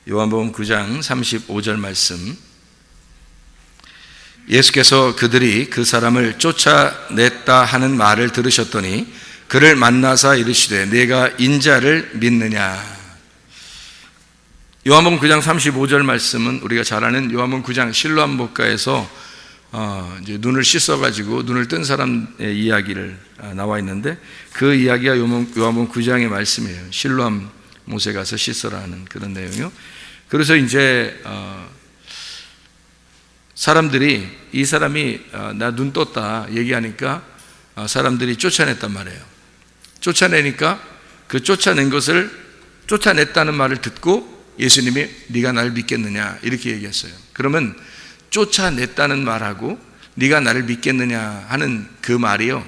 요한복음 9장 35절 말씀. 예수께서 그들이 그 사람을 쫓아냈다 하는 말을 들으셨더니 그를 만나사 이르시되 내가 인자를 믿느냐. 요한복음 9장 35절 말씀은 우리가 잘 아는 요한복음 9장 실로암 목가에서 이제 눈을 씻어가지고 눈을 뜬 사람의 이야기를 나와 있는데, 그 이야기가 요한복음 9장의 말씀이에요. 실로암 못에 가서 씻어라 하는 그런 내용이요. 그래서 이제 사람들이 이 사람이 나 눈 떴다 얘기하니까 사람들이 쫓아냈단 말이에요. 쫓아내니까 그 쫓아낸 것을, 쫓아냈다는 말을 듣고 예수님이 네가 나를 믿겠느냐 이렇게 얘기했어요. 그러면 쫓아냈다는 말하고 네가 나를 믿겠느냐 하는 그 말이요,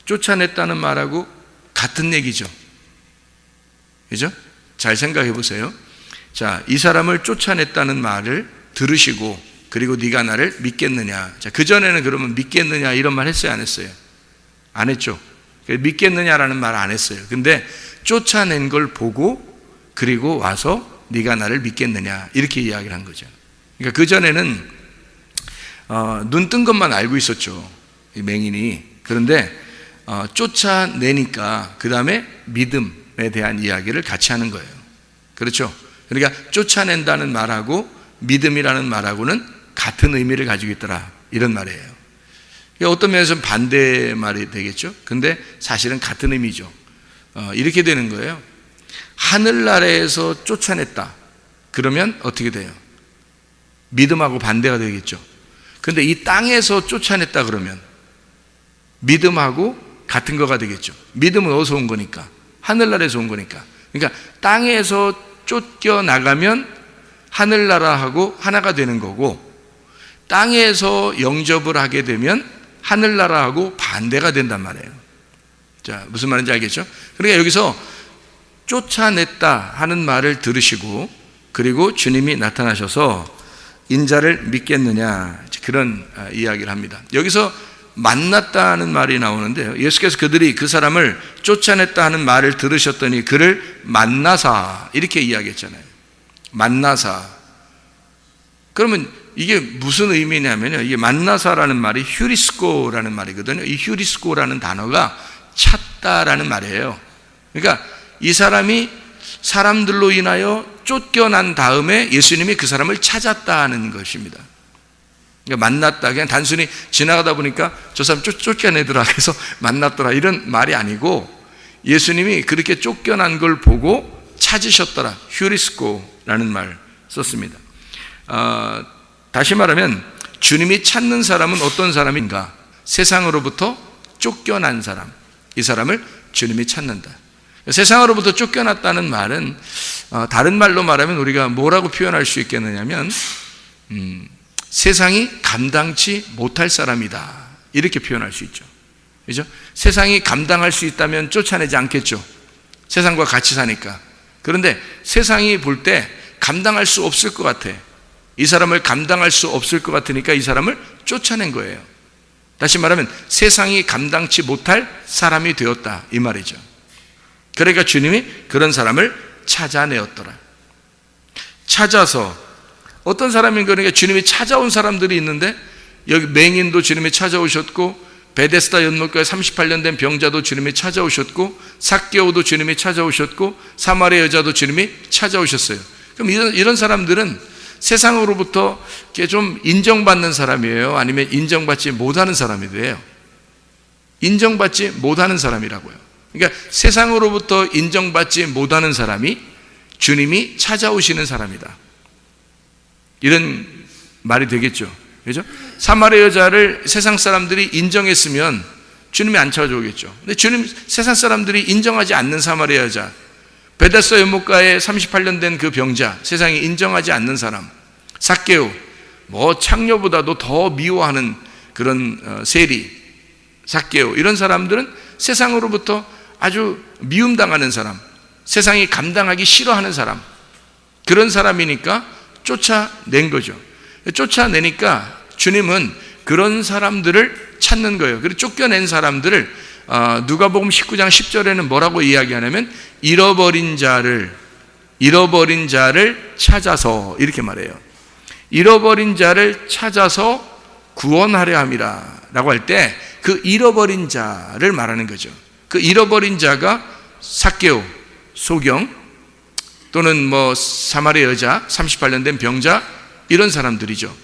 쫓아냈다는 말하고 같은 얘기죠. 그죠? 잘 생각해 보세요. 자, 이 사람을 쫓아냈다는 말을 들으시고 그리고 네가 나를 믿겠느냐. 자, 그전에는 그러면 믿겠느냐 이런 말 했어요, 안 했어요? 안 했죠. 믿겠느냐라는 말 안 했어요. 근데 쫓아낸 걸 보고 그리고 와서 네가 나를 믿겠느냐 이렇게 이야기를 한 거죠. 그러니까 그전에는 눈 뜬 것만 알고 있었죠, 이 맹인이. 그런데 쫓아내니까 그 다음에 믿음에 대한 이야기를 같이 하는 거예요. 그렇죠? 그러니까 쫓아낸다는 말하고 믿음이라는 말하고는 같은 의미를 가지고 있더라 이런 말이에요. 어떤 면에서는 반대 말이 되겠죠. 근데 사실은 같은 의미죠. 이렇게 되는 거예요. 하늘나라에서 쫓아냈다 그러면 어떻게 돼요? 믿음하고 반대가 되겠죠. 근데 이 땅에서 쫓아냈다 그러면 믿음하고 같은 거가 되겠죠. 믿음은 어디서 온 거니까? 하늘나라에서 온 거니까. 그러니까 땅에서 쫓겨나가면 하늘나라하고 하나가 되는 거고, 땅에서 영접을 하게 되면 하늘나라하고 반대가 된단 말이에요. 자, 무슨 말인지 알겠죠? 그러니까 여기서 쫓아냈다 하는 말을 들으시고 그리고 주님이 나타나셔서 인자를 믿겠느냐, 그런 이야기를 합니다. 여기서 만났다는 말이 나오는데요, 예수께서 그들이 그 사람을 쫓아냈다 하는 말을 들으셨더니 그를 만나사 이렇게 이야기했잖아요. 만나사. 그러면 이게 무슨 의미냐면요, 이게 만나사라는 말이 휴리스코라는 말이거든요. 이 휴리스코라는 단어가 찾다라는 말이에요. 그러니까 이 사람이 사람들로 인하여 쫓겨난 다음에 예수님이 그 사람을 찾았다는 것입니다. 그러니까 만났다, 그냥 단순히 지나가다 보니까 저 사람 쫓겨내더라 그래서 만났더라 이런 말이 아니고, 예수님이 그렇게 쫓겨난 걸 보고 찾으셨더라, 휴리스코라는 말 썼습니다. 다시 말하면 주님이 찾는 사람은 어떤 사람인가? 세상으로부터 쫓겨난 사람, 이 사람을 주님이 찾는다. 세상으로부터 쫓겨났다는 말은 다른 말로 말하면 우리가 뭐라고 표현할 수 있겠느냐면 세상이 감당치 못할 사람이다 이렇게 표현할 수 있죠. 그죠? 세상이 감당할 수 있다면 쫓아내지 않겠죠. 세상과 같이 사니까. 그런데 세상이 볼 때 감당할 수 없을 것 같아. 이 사람을 감당할 수 없을 것 같으니까 이 사람을 쫓아낸 거예요. 다시 말하면 세상이 감당치 못할 사람이 되었다 이 말이죠. 그러니까 주님이 그런 사람을 찾아내었더라. 찾아서 어떤 사람인 거니까 주님이 찾아온 사람들이 있는데, 여기 맹인도 주님이 찾아오셨고, 베데스다 연못가에 38년 된 병자도 주님이 찾아오셨고, 삭개오도 주님이 찾아오셨고, 사마리아 여자도 주님이 찾아오셨어요. 그럼 이런 사람들은 세상으로부터 좀 인정받는 사람이에요? 아니면 인정받지 못하는 사람이 돼요? 인정받지 못하는 사람이라고요. 그러니까 세상으로부터 인정받지 못하는 사람이 주님이 찾아오시는 사람이다, 이런 말이 되겠죠. 그죠? 사마리아 여자를 세상 사람들이 인정했으면 주님이 안 찾아오겠죠. 근데 주님, 세상 사람들이 인정하지 않는 사마리아 여자, 베데스다 연못가에 38년 된 그 병자, 세상이 인정하지 않는 사람, 삭개오, 창녀보다도 더 미워하는 그런 세리, 삭개오, 이런 사람들은 세상으로부터 아주 미움당하는 사람, 세상이 감당하기 싫어하는 사람, 그런 사람이니까 쫓아낸 거죠. 쫓아내니까 주님은 그런 사람들을 찾는 거예요. 그리고 쫓겨낸 사람들을 누가복음 19장 10절에는 뭐라고 이야기하냐면 잃어버린 자를 잃어버린 자를 찾아서, 이렇게 말해요. 잃어버린 자를 찾아서 구원하려 함이라 라고 할 때 그 잃어버린 자를 말하는 거죠. 그 잃어버린 자가 삭개오, 소경, 또는 사마리 여자, 38년 된 병자, 이런 사람들이죠.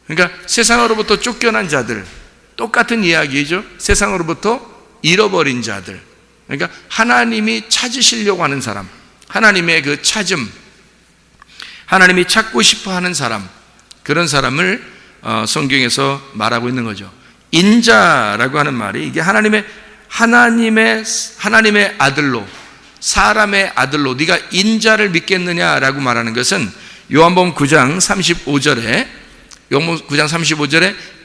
그러니까 세상으로부터 쫓겨난 자들, 똑같은 이야기죠. 세상으로부터 잃어버린 자들, 그러니까 하나님이 찾으시려고 하는 사람, 하나님의 그 찾음, 하나님이 찾고 싶어 하는 사람, 그런 사람을 성경에서 말하고 있는 거죠. 인자라고 하는 말이 이게 하나님의 아들로, 사람의 아들로 네가 인자를 믿겠느냐라고 말하는 것은 요한복음 9장 35절에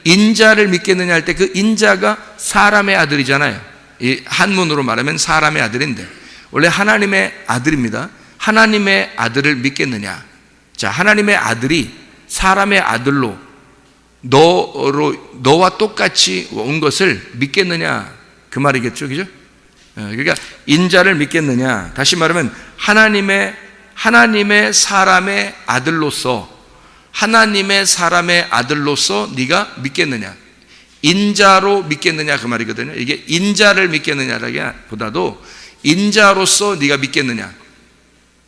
인자를 믿겠느냐 할 때 그 인자가 사람의 아들이잖아요. 이 한문으로 말하면 사람의 아들인데 원래 하나님의 아들입니다. 하나님의 아들을 믿겠느냐. 자, 하나님의 아들이 사람의 아들로 너와 똑같이 온 것을 믿겠느냐, 그 말이겠죠, 그죠? 그러니까 인자를 믿겠느냐, 다시 말하면 하나님의 사람의 아들로서, 하나님의 사람의 아들로서 네가 믿겠느냐, 인자로 믿겠느냐, 그 말이거든요. 이게 인자를 믿겠느냐라기보다도 인자로서 네가 믿겠느냐.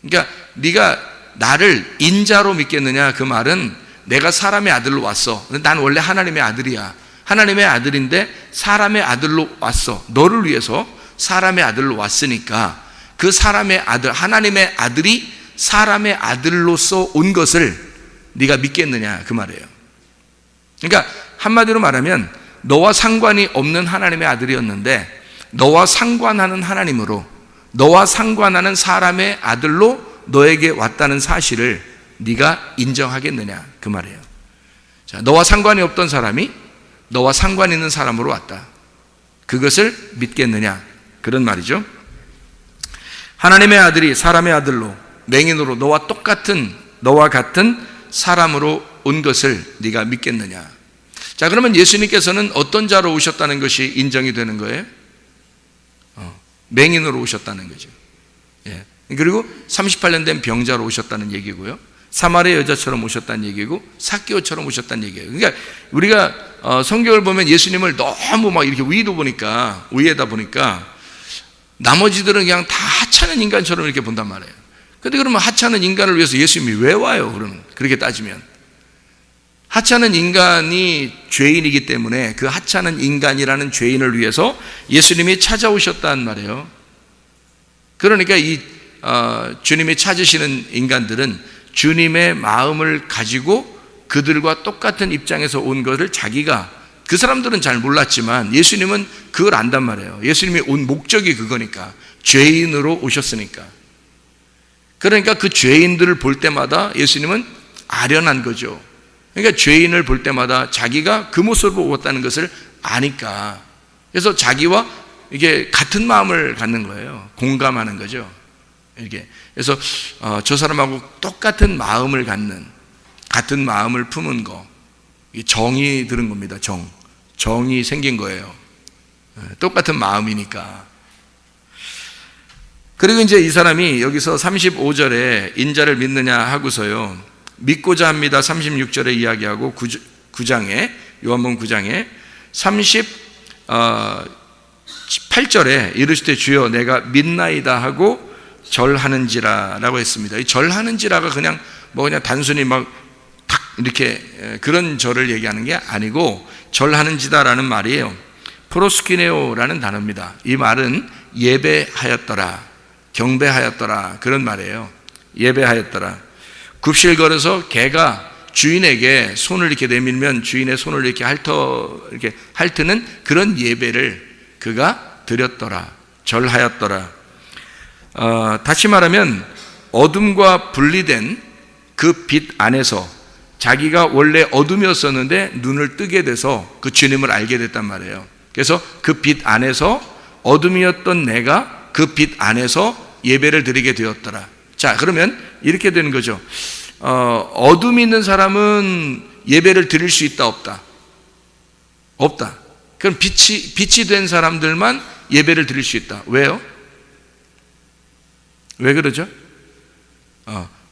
그러니까 네가 나를 인자로 믿겠느냐, 그 말은 내가 사람의 아들로 왔어. 난 원래 하나님의 아들이야. 하나님의 아들인데 사람의 아들로 왔어. 너를 위해서 사람의 아들로 왔으니까 그 사람의 아들, 하나님의 아들이 사람의 아들로서 온 것을 네가 믿겠느냐, 그 말이에요. 그러니까 한마디로 말하면 너와 상관이 없는 하나님의 아들이었는데 너와 상관하는 하나님으로, 너와 상관하는 사람의 아들로 너에게 왔다는 사실을 네가 인정하겠느냐, 그 말이에요. 자, 너와 상관이 없던 사람이 너와 상관 있는 사람으로 왔다. 그것을 믿겠느냐, 그런 말이죠. 하나님의 아들이 사람의 아들로, 맹인으로 너와 같은 사람으로 온 것을 네가 믿겠느냐. 자, 그러면 예수님께서는 어떤 자로 오셨다는 것이 인정이 되는 거예요? 맹인으로 오셨다는 거죠. 예. 그리고 38년 된 병자로 오셨다는 얘기고요. 사마리 여자처럼 오셨다는 얘기고 삭개오처럼 오셨다는 얘기예요. 그러니까 우리가 성경을 보면 예수님을 너무 막 이렇게 위에다 보니까 나머지들은 그냥 다 하찮은 인간처럼 이렇게 본단 말이에요. 근데 그러면 하찮은 인간을 위해서 예수님이 왜 와요? 그러면 그렇게 따지면 하찮은 인간이 죄인이기 때문에 그 하찮은 인간이라는 죄인을 위해서 예수님이 찾아오셨단 말이에요. 그러니까 이 주님이 찾으시는 인간들은 주님의 마음을 가지고 그들과 똑같은 입장에서 온 것을 자기가, 그 사람들은 잘 몰랐지만 예수님은 그걸 안단 말이에요. 예수님이 온 목적이 그거니까, 죄인으로 오셨으니까. 그러니까 그 죄인들을 볼 때마다 예수님은 아련한 거죠. 그러니까 죄인을 볼 때마다 자기가 그 모습으로 왔다는 것을 아니까, 그래서 자기와 이게 같은 마음을 갖는 거예요. 공감하는 거죠. 이렇게. 그래서 저 사람하고 똑같은 마음을 갖는, 같은 마음을 품은 거, 정이 들은 겁니다. 정이 생긴 거예요. 똑같은 마음이니까. 그리고 이제 이 사람이 여기서 35절에 인자를 믿느냐 하고서요, 믿고자 합니다 36절에 이야기하고 9장에, 요한복음 9장에 38절에 이르시되 주여 내가 믿나이다 하고 절하는지라 라고 했습니다. 이 절하는지라가 그냥 단순히 막 탁 이렇게 그런 절을 얘기하는 게 아니고 절하는지다라는 말이에요. 프로스키네오라는 단어입니다. 이 말은 예배하였더라, 경배하였더라, 그런 말이에요. 예배하였더라. 굽실 걸어서 개가 주인에게 손을 이렇게 내밀면 주인의 손을 이렇게 핥는 그런 예배를 그가 드렸더라, 절하였더라. 다시 말하면 어둠과 분리된 그 빛 안에서 자기가 원래 어둠이었었는데 눈을 뜨게 돼서 그 주님을 알게 됐단 말이에요. 그래서 그 빛 안에서, 어둠이었던 내가 그 빛 안에서 예배를 드리게 되었더라. 자, 그러면 이렇게 되는 거죠. 어둠이 있는 사람은 예배를 드릴 수 있다, 없다? 없다. 그럼 빛이 된 사람들만 예배를 드릴 수 있다. 왜요? 왜 그러죠?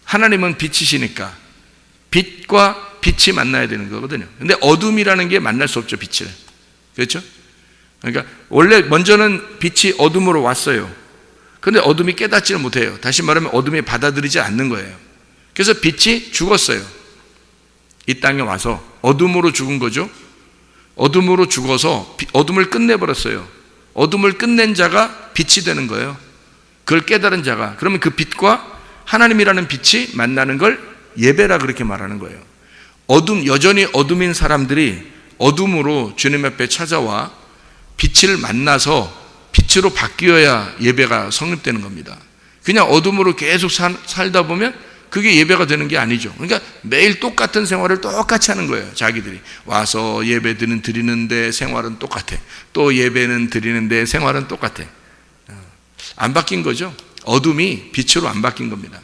하나님은 빛이시니까 빛과 빛이 만나야 되는 거거든요. 근데 어둠이라는 게 만날 수 없죠, 빛을. 그렇죠? 그러니까 원래 먼저는 빛이 어둠으로 왔어요. 그런데 어둠이 깨닫지를 못해요. 다시 말하면 어둠이 받아들이지 않는 거예요. 그래서 빛이 죽었어요. 이 땅에 와서 어둠으로 죽은 거죠. 어둠으로 죽어서 어둠을 끝내버렸어요. 어둠을 끝낸 자가 빛이 되는 거예요. 그걸 깨달은 자가. 그러면 그 빛과 하나님이라는 빛이 만나는 걸 예배라 그렇게 말하는 거예요. 여전히 어둠인 사람들이 어둠으로 주님 앞에 찾아와 빛을 만나서 빛으로 바뀌어야 예배가 성립되는 겁니다. 그냥 어둠으로 계속 살다 보면 그게 예배가 되는 게 아니죠. 그러니까 매일 똑같은 생활을 똑같이 하는 거예요. 자기들이 와서 예배는 드리는데 생활은 똑같아. 또 예배는 드리는데 생활은 똑같아. 안 바뀐 거죠. 어둠이 빛으로 안 바뀐 겁니다.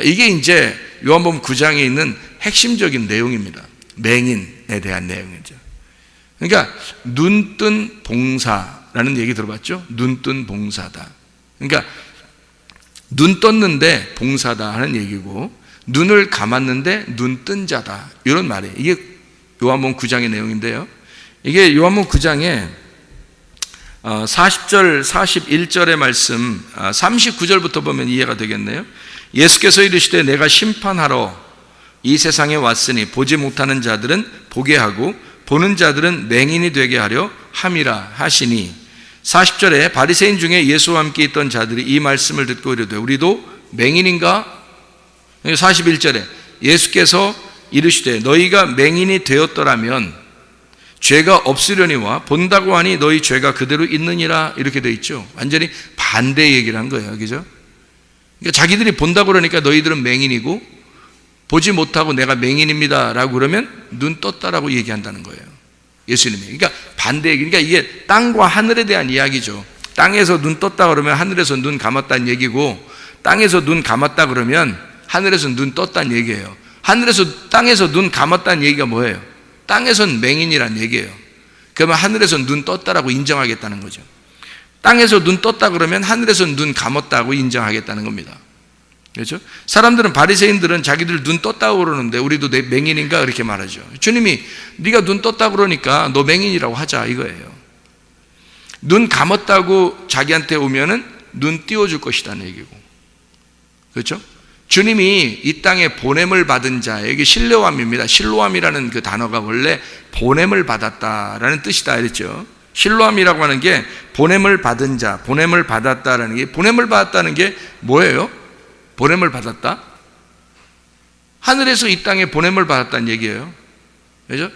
이게 이제 요한복음 9장에 있는 핵심적인 내용입니다. 맹인에 대한 내용이죠. 그러니까 눈뜬 봉사라는 얘기 들어봤죠? 눈뜬 봉사다. 그러니까 눈 떴는데 봉사다 하는 얘기고, 눈을 감았는데 눈 뜬 자다 이런 말이에요. 이게 요한복음 9장의 내용인데요. 이게 요한복음 9장에 40절 41절의 말씀 39절부터 보면 이해가 되겠네요. 예수께서 이르시되 내가 심판하러 이 세상에 왔으니 보지 못하는 자들은 보게 하고 보는 자들은 맹인이 되게 하려 함이라 하시니, 40절에 바리새인 중에 예수와 함께 있던 자들이 이 말씀을 듣고 이르되 우리도 맹인인가? 41절에 예수께서 이르시되 너희가 맹인이 되었더라면 죄가 없으려니와 본다고 하니 너희 죄가 그대로 있느니라 이렇게 되어 있죠. 완전히 반대 얘기를 한 거예요. 그죠? 그러니까 자기들이 본다고 그러니까 너희들은 맹인이고, 보지 못하고 내가 맹인입니다 라고 그러면 눈 떴다라고 얘기한다는 거예요. 예수님이. 그러니까 반대 얘기. 그러니까 이게 땅과 하늘에 대한 이야기죠. 땅에서 눈 떴다 그러면 하늘에서 눈 감았다는 얘기고, 땅에서 눈 감았다 그러면 하늘에서 눈 떴다는 얘기예요. 땅에서 눈 감았다는 얘기가 뭐예요? 땅에선 맹인이란 얘기예요. 그러면 하늘에서 눈 떴다라고 인정하겠다는 거죠. 땅에서 눈 떴다 그러면 하늘에서 눈 감았다고 인정하겠다는 겁니다. 그렇죠? 사람들은, 바리새인들은 자기들 눈 떴다고 그러는데 우리도 맹인인가 그렇게 말하죠. 주님이 네가 눈 떴다고 그러니까 너 맹인이라고 하자 이거예요. 눈 감았다고 자기한테 오면은 눈 띄워줄 것이라는 얘기고, 그렇죠? 주님이 이 땅에 보냄을 받은 자에게, 실로암입니다. 실로암이라는 그 단어가 원래 보냄을 받았다라는 뜻이다 그랬죠. 실로암이라고 하는 게 보냄을 받은 자, 보냄을 받았다라는 게, 보냄을 받았다는 게 뭐예요? 보냄을 받았다? 하늘에서 이 땅에 보냄을 받았다는 얘기예요. 그렇죠?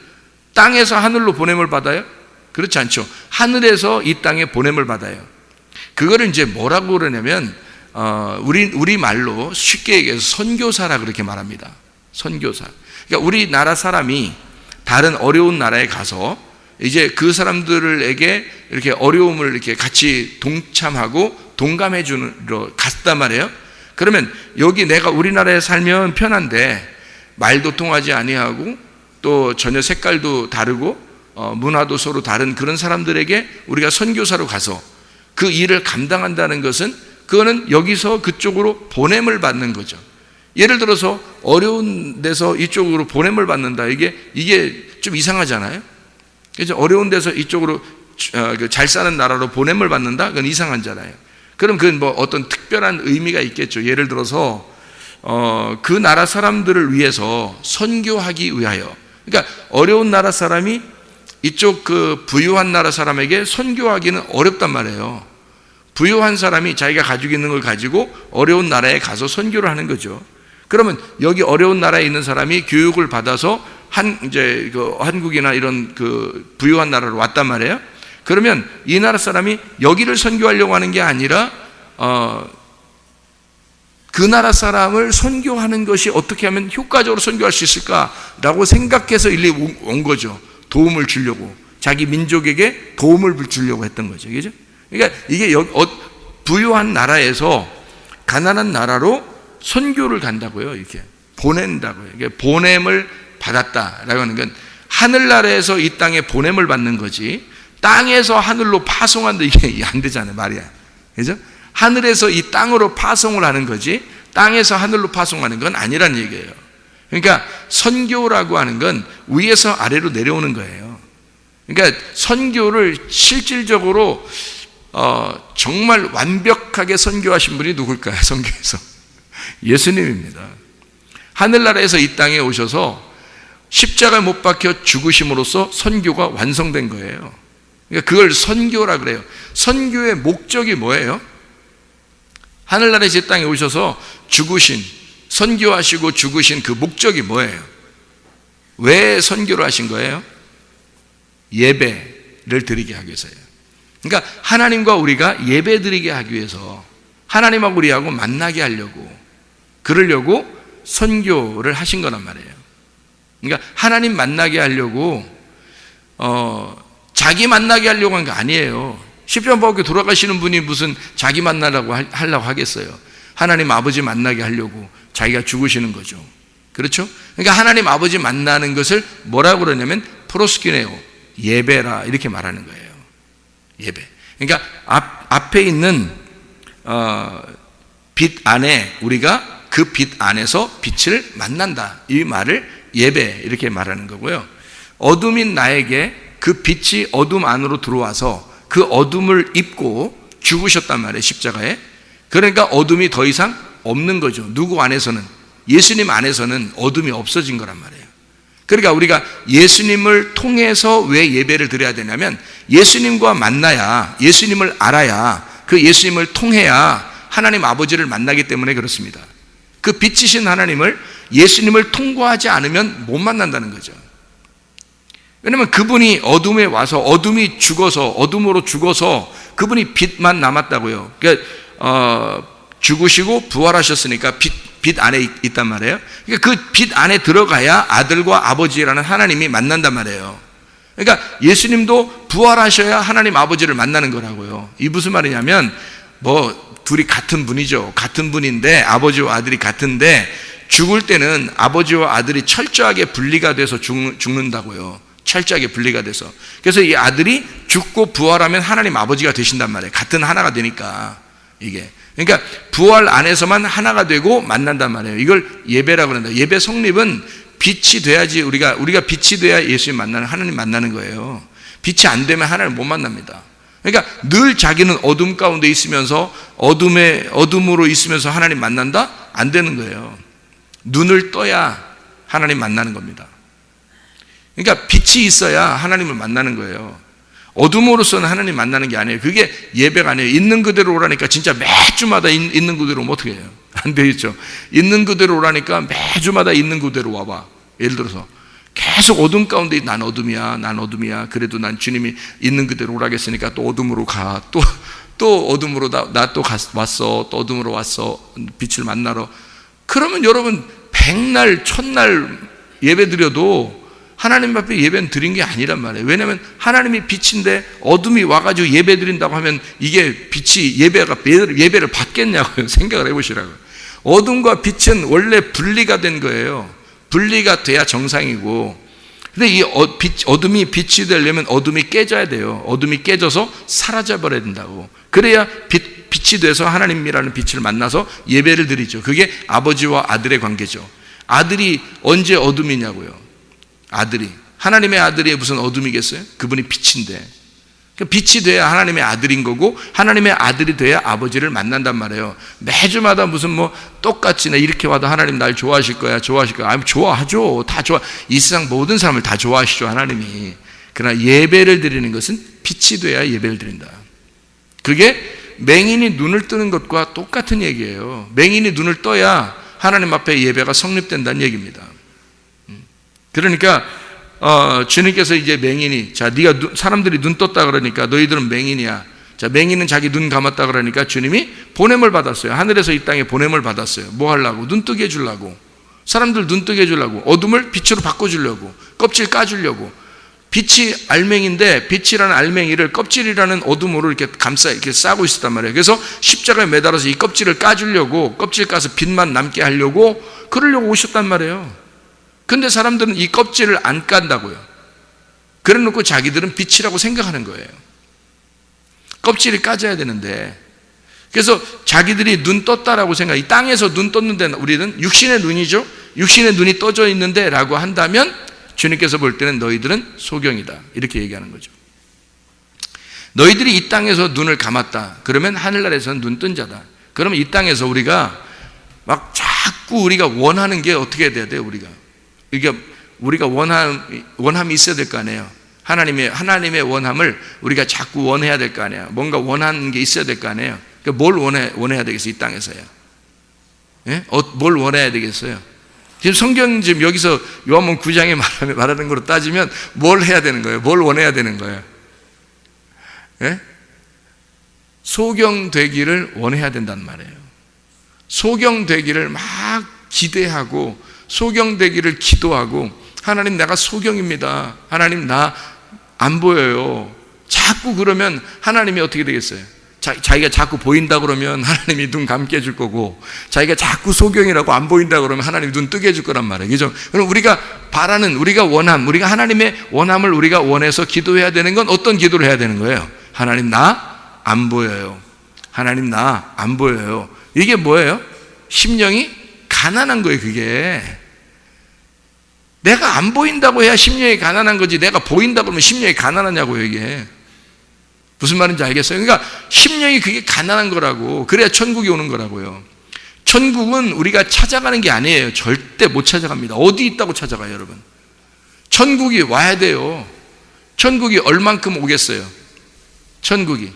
땅에서 하늘로 보냄을 받아요? 그렇지 않죠. 하늘에서 이 땅에 보냄을 받아요. 그거를 이제 뭐라고 그러냐면 우리 말로 쉽게 얘기해서 선교사라 그렇게 말합니다. 선교사. 그러니까 우리나라 사람이 다른 어려운 나라에 가서 이제 그 사람들에게 이렇게 어려움을 이렇게 같이 동참하고 동감해 주러 갔단 말이에요. 그러면 여기 내가 우리나라에 살면 편한데 말도 통하지 아니하고 또 전혀 색깔도 다르고 문화도 서로 다른 그런 사람들에게 우리가 선교사로 가서 그 일을 감당한다는 것은, 그거는 여기서 그쪽으로 보냄을 받는 거죠. 예를 들어서 어려운 데서 이쪽으로 보냄을 받는다. 이게 좀 이상하잖아요. 그래서 어려운 데서 이쪽으로 잘 사는 나라로 보냄을 받는다? 그건 이상하잖아요. 그럼 그건 뭐 어떤 특별한 의미가 있겠죠. 예를 들어서 그 나라 사람들을 위해서 선교하기 위하여, 그러니까 어려운 나라 사람이 이쪽 그 부유한 나라 사람에게 선교하기는 어렵단 말이에요. 부유한 사람이 자기가 가지고 있는 걸 가지고 어려운 나라에 가서 선교를 하는 거죠. 그러면 여기 어려운 나라에 있는 사람이 교육을 받아서 이제 한국이나 이런 그 부유한 나라로 왔단 말이에요. 그러면 이 나라 사람이 여기를 선교하려고 하는 게 아니라 그 나라 사람을 선교하는 것이 어떻게 하면 효과적으로 선교할 수 있을까라고 생각해서 일리 온 거죠. 도움을 주려고, 자기 민족에게 도움을 주려고 했던 거죠. 그죠? 그러니까 이게 부유한 나라에서 가난한 나라로 선교를 간다고요. 이렇게 보낸다고요. 이게 보냄을 받았다라고 하는 건 하늘나라에서 이 땅에 보냄을 받는 거지, 땅에서 하늘로 파송한다 이게 안 되잖아요. 말이야. 그죠? 하늘에서 이 땅으로 파송을 하는 거지, 땅에서 하늘로 파송하는 건 아니란 얘기예요. 그러니까 선교라고 하는 건 위에서 아래로 내려오는 거예요. 그러니까 선교를 실질적으로 정말 완벽하게 선교하신 분이 누굴까요? 선교에서 예수님입니다. 하늘나라에서 이 땅에 오셔서 십자가에 못 박혀 죽으심으로써 선교가 완성된 거예요. 그러니까 그걸 선교라 그래요. 선교의 목적이 뭐예요? 하늘나라에서 이 땅에 오셔서 죽으신, 선교하시고 죽으신 그 목적이 뭐예요? 왜 선교를 하신 거예요? 예배를 드리게 하기 위해서예요. 그러니까 하나님과 우리가 예배 드리게 하기 위해서, 하나님하고 우리하고 만나게 하려고, 그러려고 선교를 하신 거란 말이에요. 그러니까 하나님 만나게 하려고 자기 만나게 하려고 한 거 아니에요. 십자가에 돌아가시는 분이 무슨 자기 만나라고 하려고 하겠어요. 하나님 아버지 만나게 하려고 자기가 죽으시는 거죠. 그렇죠? 그러니까 하나님 아버지 만나는 것을 뭐라고 그러냐면 프로스키네오, 예배라 이렇게 말하는 거예요. 예배. 그러니까 앞에 있는 빛 안에 우리가 그 빛 안에서 빛을 만난다, 이 말을 예배 이렇게 말하는 거고요. 어둠인 나에게 그 빛이 어둠 안으로 들어와서 그 어둠을 입고 죽으셨단 말이에요, 십자가에. 그러니까 어둠이 더 이상 없는 거죠. 누구 안에서는? 예수님 안에서는 어둠이 없어진 거란 말이에요. 그러니까 우리가 예수님을 통해서 왜 예배를 드려야 되냐면, 예수님과 만나야, 예수님을 알아야, 그 예수님을 통해야 하나님 아버지를 만나기 때문에 그렇습니다. 그 빛이신 하나님을, 예수님을 통과하지 않으면 못 만난다는 거죠. 왜냐하면 그분이 어둠에 와서, 어둠이 죽어서, 어둠으로 죽어서 그분이 빛만 남았다고요. 그러니까 죽으시고 부활하셨으니까 빛 안에 있단 말이에요. 그러니까 그 빛 안에 들어가야 아들과 아버지라는 하나님이 만난단 말이에요. 그러니까 예수님도 부활하셔야 하나님 아버지를 만나는 거라고요. 이 무슨 말이냐면, 둘이 같은 분이죠. 같은 분인데, 아버지와 아들이 같은데, 죽을 때는 아버지와 아들이 철저하게 분리가 돼서 죽는다고요. 철저하게 분리가 돼서. 그래서 이 아들이 죽고 부활하면 하나님 아버지가 되신단 말이에요. 같은 하나가 되니까, 이게. 그러니까 부활 안에서만 하나가 되고 만난단 말이에요. 이걸 예배라고 그런다. 예배 성립은 빛이 돼야지, 우리가 빛이 돼야 예수님 만나는, 하나님 만나는 거예요. 빛이 안 되면 하나님 못 만납니다. 그러니까 늘 자기는 어둠 가운데 있으면서 어둠으로 있으면서 하나님 만난다? 안 되는 거예요. 눈을 떠야 하나님 만나는 겁니다. 그러니까 빛이 있어야 하나님을 만나는 거예요. 어둠으로서는 하나님 만나는 게 아니에요. 그게 예배가 아니에요. 있는 그대로 오라니까 진짜 매주마다 있는 그대로 오면 어떻게 해요? 안 되겠죠. 있는 그대로 오라니까 매주마다 있는 그대로 와봐. 예를 들어서 계속 어둠 가운데 난 어둠이야. 그래도 난 주님이 있는 그대로 오라겠으니까 또 어둠으로 가. 또 어둠으로 나 또 왔어. 또 어둠으로 왔어. 빛을 만나러. 그러면 여러분 100날, 1000날 예배 드려도 하나님 앞에 예배는 드린 게 아니란 말이에요. 왜냐하면 하나님이 빛인데 어둠이 와가지고 예배 드린다고 하면 이게 빛이 예배를 받겠냐고요. 생각을 해보시라고요. 어둠과 빛은 원래 분리가 된 거예요. 분리가 돼야 정상이고, 근데 이 어둠이 빛이 되려면 어둠이 깨져야 돼요. 어둠이 깨져서 사라져버려야 된다고. 그래야 빛이 돼서 하나님이라는 빛을 만나서 예배를 드리죠. 그게 아버지와 아들의 관계죠. 아들이 언제 어둠이냐고요. 아들이, 하나님의 아들이 무슨 어둠이겠어요? 그분이 빛인데. 빛이 돼야 하나님의 아들인 거고, 하나님의 아들이 돼야 아버지를 만난단 말이에요. 매주마다 무슨 똑같이 나 이렇게 와도 하나님 날 좋아하실 거야. 아니, 좋아하죠. 다 좋아. 이 세상 모든 사람을 다 좋아하시죠, 하나님이. 그러나 예배를 드리는 것은 빛이 돼야 예배를 드린다. 그게 맹인이 눈을 뜨는 것과 똑같은 얘기예요. 맹인이 눈을 떠야 하나님 앞에 예배가 성립된다는 얘기입니다. 그러니까 주님께서 이제 맹인이, 자, 네가 사람들이 눈 떴다 그러니까 너희들은 맹인이야. 자, 맹인은 자기 눈 감았다 그러니까 주님이 보냄을 받았어요. 하늘에서 이 땅에 보냄을 받았어요. 뭐 하려고? 눈 뜨게 해주려고. 사람들 눈 뜨게 해주려고. 어둠을 빛으로 바꿔주려고. 껍질 까주려고. 빛이 알맹인데, 빛이라는 알맹이를 껍질이라는 어둠으로 이렇게 이렇게 싸고 있었단 말이에요. 그래서 십자가에 매달아서 이 껍질을 까주려고, 껍질 까서 빛만 남게 하려고, 그러려고 오셨단 말이에요. 근데 사람들은 이 껍질을 안 깐다고요. 그래 놓고 자기들은 빛이라고 생각하는 거예요. 껍질이 까져야 되는데, 그래서 자기들이 눈 떴다라고 생각, 이 땅에서 눈 떴는데 우리는 육신의 눈이죠. 육신의 눈이 떠져 있는데 라고 한다면 주님께서 볼 때는 너희들은 소경이다, 이렇게 얘기하는 거죠. 너희들이 이 땅에서 눈을 감았다, 그러면 하늘나라에서는 눈 뜬 자다. 그러면 이 땅에서 우리가 막 자꾸 우리가 원하는 게 어떻게 돼야 돼요? 우리가 원함이 있어야 될 거 아니에요. 하나님의 원함을 우리가 자꾸 원해야 될 거 아니에요. 뭔가 원하는 게 있어야 될 거 아니에요. 그러니까 뭘 원해야 되겠어요? 이 땅에서요. 예? 뭘 원해야 되겠어요? 지금 성경 지금 여기서 요한복음 9장에 말하는 거로 따지면 뭘 해야 되는 거예요? 뭘 원해야 되는 거예요? 예? 소경되기를 원해야 된단 말이에요. 소경되기를 막 기대하고 소경되기를 기도하고, 하나님 내가 소경입니다, 하나님 나 안 보여요, 자꾸 그러면 하나님이 어떻게 되겠어요? 자기가 자꾸 보인다 그러면 하나님이 눈 감게 해줄 거고, 자기가 자꾸 소경이라고 안 보인다 그러면 하나님이 눈 뜨게 해줄 거란 말이에요. 그죠? 그럼 우리가 바라는, 우리가 하나님의 원함을 우리가 원해서 기도해야 되는 건 어떤 기도를 해야 되는 거예요? 하나님 나 안 보여요, 하나님 나 안 보여요. 이게 뭐예요? 심령이 가난한 거예요. 그게 내가 안 보인다고 해야 심령이 가난한 거지, 내가 보인다 그러면 심령이 가난하냐고요. 이게 무슨 말인지 알겠어요? 그러니까 심령이 그게 가난한 거라고. 그래야 천국이 오는 거라고요. 천국은 우리가 찾아가는 게 아니에요. 절대 못 찾아갑니다. 어디 있다고 찾아가요, 여러분? 천국이 와야 돼요. 천국이 얼만큼 오겠어요? 천국이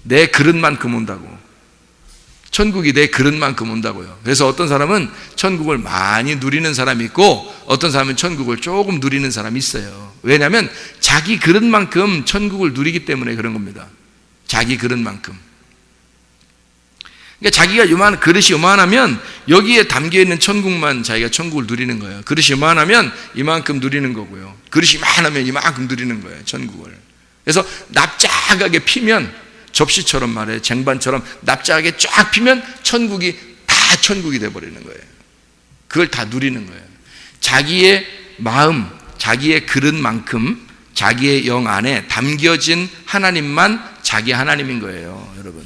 내 그릇만큼 온다고. 천국이 내 그릇만큼 온다고요. 그래서 어떤 사람은 천국을 많이 누리는 사람이 있고, 어떤 사람은 천국을 조금 누리는 사람이 있어요. 왜냐하면 자기 그릇만큼 천국을 누리기 때문에 그런 겁니다. 자기 그릇만큼. 그러니까 자기가 그릇이 요만하면 여기에 담겨있는 천국만 자기가 천국을 누리는 거예요. 그릇이 요만하면 이만큼 누리는 거고요, 그릇이 이만하면 이만큼 누리는 거예요, 천국을. 그래서 납작하게 피면, 접시처럼 말해, 쟁반처럼 납작하게 쫙 피면 천국이 다 천국이 돼버리는 거예요. 그걸 다 누리는 거예요. 자기의 마음, 자기의 그릇만큼 자기의 영 안에 담겨진 하나님만 자기 하나님인 거예요, 여러분.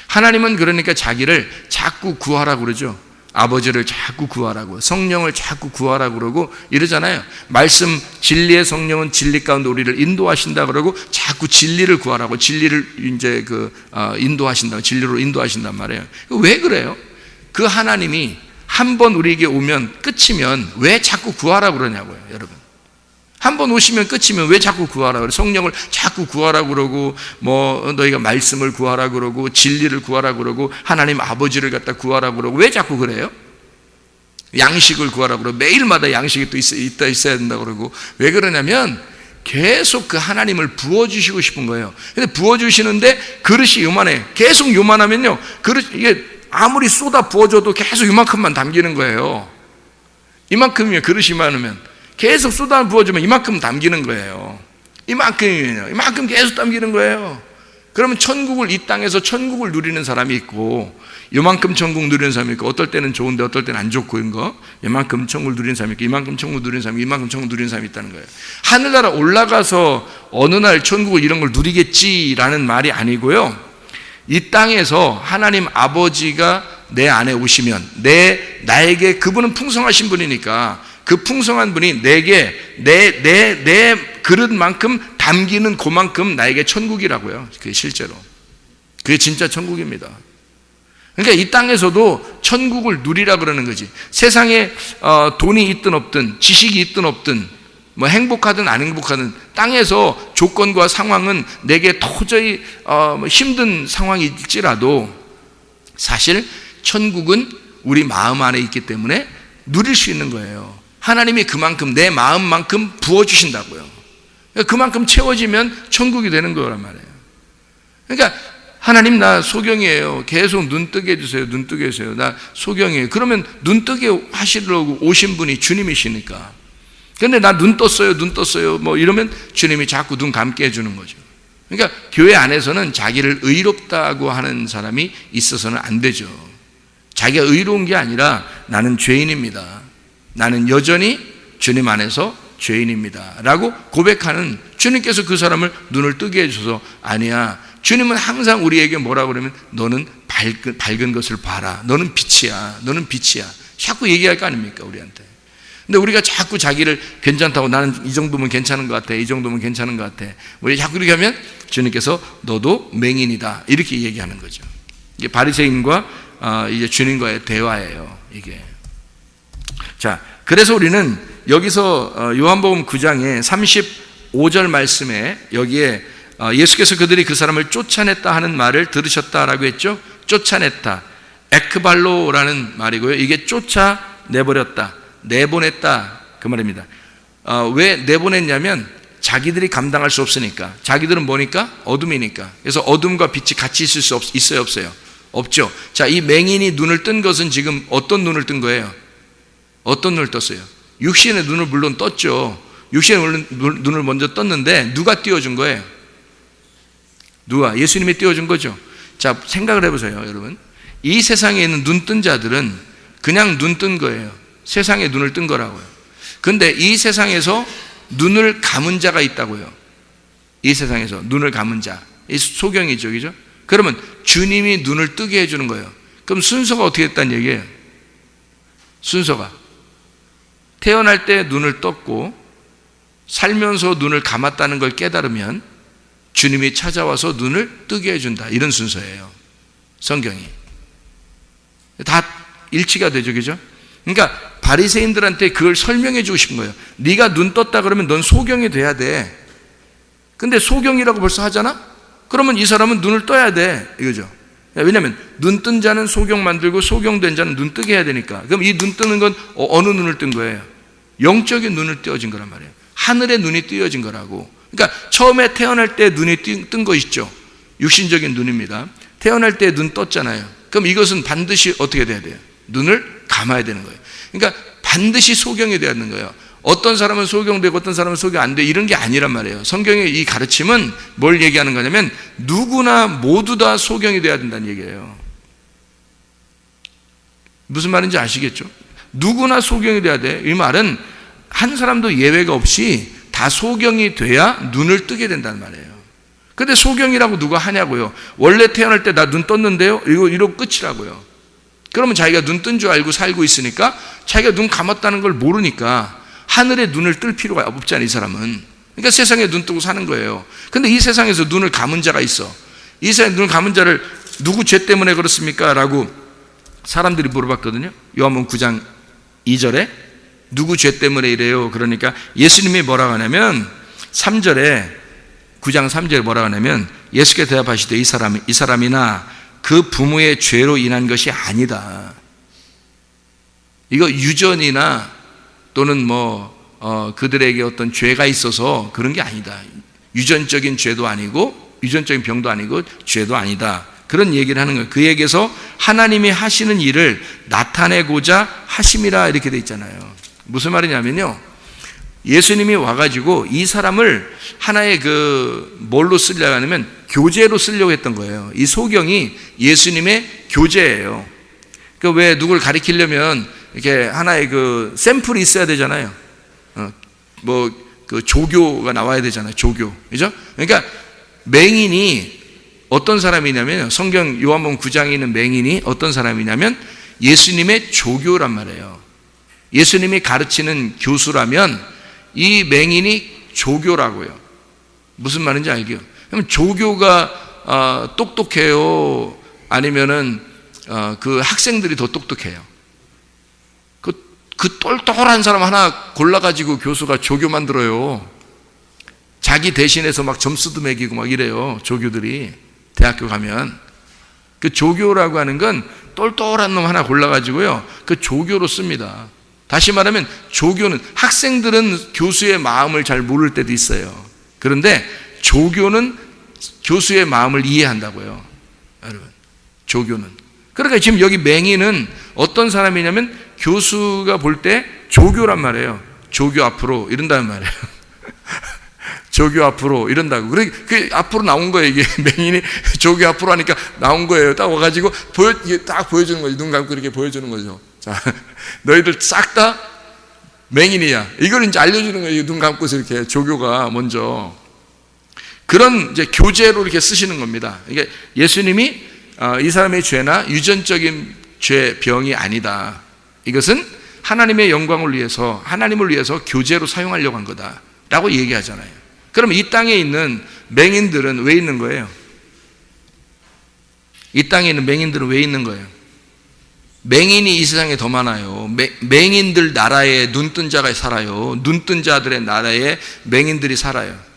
하나님은 그러니까 자기를 자꾸 구하라고 그러죠. 아버지를 자꾸 구하라고, 성령을 자꾸 구하라고 그러고 이러잖아요. 말씀, 진리의 성령은 진리 가운데 우리를 인도하신다 그러고 자꾸 진리를 구하라고, 진리를 이제 인도하신다, 진리로 인도하신단 말이에요. 왜 그래요? 그 하나님이 한 번 우리에게 오면 끝이면 왜 자꾸 구하라고 그러냐고요, 여러분. 한 번 오시면 끝이면 왜 자꾸 구하라고 그래요? 성령을 자꾸 구하라고 그러고, 너희가 말씀을 구하라고 그러고, 진리를 구하라고 그러고, 하나님 아버지를 갖다 구하라고 그러고, 왜 자꾸 그래요? 양식을 구하라고 그러고, 매일마다 양식이 또 있어야 된다고 그러고, 왜 그러냐면 계속 그 하나님을 부어주시고 싶은 거예요. 근데 부어주시는데 그릇이 요만해. 계속 요만하면요, 이게 아무리 쏟아 부어줘도 계속 이만큼만 담기는 거예요. 이만큼이면, 그릇이 많으면 계속 쏟아 부어주면 이만큼 담기는 거예요. 이만큼 계속 담기는 거예요. 그러면 이 땅에서 천국을 누리는 사람이 있고, 요만큼 천국 누리는 사람이 있고, 어떨 때는 좋은데 어떨 때는 안 좋고, 이런 거, 이만큼 천국을 누리는 사람이 있고, 이만큼 천국을 누리는 사람이 있고, 이만큼 천국을 누리는 사람이 있다는 거예요. 하늘나라 올라가서 어느 날 천국을 이런 걸 누리겠지라는 말이 아니고요, 이 땅에서 하나님 아버지가 내 안에 오시면, 나에게, 그분은 풍성하신 분이니까 그 풍성한 분이 내게 내 그릇만큼 담기는 그만큼 나에게 천국이라고요. 그게 실제로, 그게 진짜 천국입니다. 그러니까 이 땅에서도 천국을 누리라 그러는 거지. 세상에 돈이 있든 없든, 지식이 있든 없든, 행복하든 안 행복하든, 땅에서 조건과 상황은 내게 도저히 힘든 상황일지라도 사실 천국은 우리 마음 안에 있기 때문에 누릴 수 있는 거예요. 하나님이 그만큼 내 마음만큼 부어주신다고요. 그만큼 채워지면 천국이 되는 거란 말이에요. 그러니까 하나님 나 소경이에요, 계속 눈 뜨게 해주세요, 눈 뜨게 해주세요, 나 소경이에요. 그러면 눈 뜨게 하시려고 오신 분이 주님이시니까. 그런데 나 눈 떴어요 이러면 주님이 자꾸 눈 감게 해주는 거죠. 그러니까 교회 안에서는 자기를 의롭다고 하는 사람이 있어서는 안 되죠. 자기가 의로운 게 아니라 나는 죄인입니다, 나는 여전히 주님 안에서 죄인입니다 라고 고백하는, 주님께서 그 사람을 눈을 뜨게 해주셔서, 아니야, 주님은 항상 우리에게 뭐라고 그러면 너는 밝은 것을 봐라. 너는 빛이야. 너는 빛이야. 자꾸 얘기할 거 아닙니까, 우리한테. 근데 우리가 자꾸 자기를 괜찮다고, 나는 이 정도면 괜찮은 것 같아, 이 정도면 괜찮은 것 같아, 우리 자꾸 이렇게 하면 주님께서 너도 맹인이다 이렇게 얘기하는 거죠. 이게 바리새인과 이제 주님과의 대화예요, 이게. 자, 그래서 우리는 여기서 요한복음 9장에 35절 말씀에 여기에 예수께서 그들이 그 사람을 쫓아냈다 하는 말을 들으셨다라고 했죠. 쫓아냈다, 에크발로라는 말이고요. 이게 쫓아내버렸다, 내보냈다 그 말입니다. 왜 내보냈냐면 자기들이 감당할 수 없으니까. 자기들은 뭐니까? 어둠이니까. 그래서 어둠과 빛이 같이 있을 수 있어요, 없어요? 없죠. 자, 이 맹인이 눈을 뜬 것은 지금 어떤 눈을 뜬 거예요? 어떤 눈을 떴어요? 육신의 눈을 물론 떴죠. 육신의 눈을 먼저 떴는데 누가 띄워준 거예요? 누가? 예수님이 띄워준 거죠. 자, 생각을 해보세요, 여러분. 이 세상에 있는 눈 뜬 자들은 그냥 눈 뜬 거예요. 세상에 눈을 뜬 거라고요. 근데 이 세상에서 눈을 감은 자가 있다고요. 이 세상에서 눈을 감은 자, 이 소경이죠, 그죠? 그러면 주님이 눈을 뜨게 해주는 거예요. 그럼 순서가 어떻게 됐다는 얘기예요? 순서가 태어날 때 눈을 떴고 살면서 눈을 감았다는 걸 깨달으면 주님이 찾아와서 눈을 뜨게 해준다, 이런 순서예요, 성경이. 다 일치가 되죠, 그죠? 그러니까 바리새인들한테 그걸 설명해 주고 싶은 거예요. 네가 눈 떴다 그러면 넌 소경이 돼야 돼. 근데 소경이라고 벌써 하잖아? 그러면 이 사람은 눈을 떠야 돼, 이거죠. 왜냐하면 눈 뜬 자는 소경 만들고 소경된 자는 눈 뜨게 해야 되니까. 그럼 이 눈 뜨는 건 어느 눈을 뜬 거예요? 영적인 눈을 띄워진 거란 말이에요. 하늘의 눈이 띄워진 거라고. 그러니까 처음에 태어날 때 눈이 뜬 거 있죠. 육신적인 눈입니다. 태어날 때 눈 떴잖아요. 그럼 이것은 반드시 어떻게 돼야 돼요? 눈을 감아야 되는 거예요. 그러니까 반드시 소경이 돼야 되는 거예요. 어떤 사람은 소경되고 어떤 사람은 소경 안 돼, 이런 게 아니란 말이에요. 성경의 이 가르침은 뭘 얘기하는 거냐면 누구나 모두 다 소경이 돼야 된다는 얘기예요. 무슨 말인지 아시겠죠? 누구나 소경이 돼야 돼. 이 말은 한 사람도 예외가 없이 다 소경이 돼야 눈을 뜨게 된다는 말이에요. 근데 소경이라고 누가 하냐고요. 원래 태어날 때 나 눈 떴는데요, 이러고 끝이라고요. 그러면 자기가 눈 뜬 줄 알고 살고 있으니까, 자기가 눈 감았다는 걸 모르니까 하늘에 눈을 뜰 필요가 없잖아요, 이 사람은. 그러니까 세상에 눈 뜨고 사는 거예요. 근데 이 세상에서 눈을 감은 자가 있어. 이 세상에 눈을 감은 자를 누구 죄 때문에 그렇습니까? 라고 사람들이 물어봤거든요. 요한복음 9장 2절에 누구 죄 때문에 이래요? 그러니까 예수님이 뭐라고 하냐면 3절에, 9장 3절에 뭐라고 하냐면 예수께 대답하시되 이 사람이나 그 부모의 죄로 인한 것이 아니다. 이거 유전이나 또는 그들에게 어떤 죄가 있어서 그런 게 아니다. 유전적인 죄도 아니고 유전적인 병도 아니고 죄도 아니다. 그런 얘기를 하는 거예요. 그에게서 하나님이 하시는 일을 나타내고자 하심이라 이렇게 돼 있잖아요. 무슨 말이냐면요, 예수님이 와가지고 이 사람을 하나의 뭘로 쓰려고 하냐면 교재로 쓰려고 했던 거예요. 이 소경이 예수님의 교재예요. 왜 누굴 가리키려면 이렇게 하나의 샘플이 있어야 되잖아요. 조교가 나와야 되잖아요. 조교. 그죠? 그러니까 맹인이 어떤 사람이냐면, 성경 요한복음 9장에 있는 맹인이 어떤 사람이냐면 예수님의 조교란 말이에요. 예수님이 가르치는 교수라면 이 맹인이 조교라고요. 무슨 말인지 알게요? 그럼 조교가 똑똑해요? 아니면은 그 학생들이 더 똑똑해요? 그 똘똘한 사람 하나 골라가지고 교수가 조교 만들어요. 자기 대신해서 막 점수도 매기고 막 이래요, 조교들이. 대학교 가면 그 조교라고 하는 건 똘똘한 놈 하나 골라가지고요, 그 조교로 씁니다. 다시 말하면 조교는, 학생들은 교수의 마음을 잘 모를 때도 있어요. 그런데 조교는 교수의 마음을 이해한다고요, 여러분. 조교는. 그러니까 지금 여기 맹인은 어떤 사람이냐면 교수가 볼 때 조교란 말이에요. 조교 앞으로 이런다는 말이에요. 조교 앞으로 이런다고. 그 앞으로 나온 거예요. 이게 맹인이 조교 앞으로 하니까 나온 거예요. 딱 와가지고 딱 보여주는 거죠. 눈 감고 이렇게 보여주는 거죠. 자, 너희들 싹 다 맹인이야. 이걸 이제 알려주는 거예요. 눈 감고서 이렇게 조교가 먼저. 그런 이제 교재로 이렇게 쓰시는 겁니다. 그러니까 예수님이 이 사람의 죄나 유전적인 죄, 병이 아니다. 이것은 하나님의 영광을 위해서, 하나님을 위해서 교재로 사용하려고 한 거다라고 얘기하잖아요. 그럼 이 땅에 있는 맹인들은 왜 있는 거예요? 이 땅에 있는 맹인들은 왜 있는 거예요? 맹인이 이 세상에 더 많아요. 맹인들 나라에 눈뜬 자가 살아요. 눈뜬 자들의 나라에 맹인들이 살아요.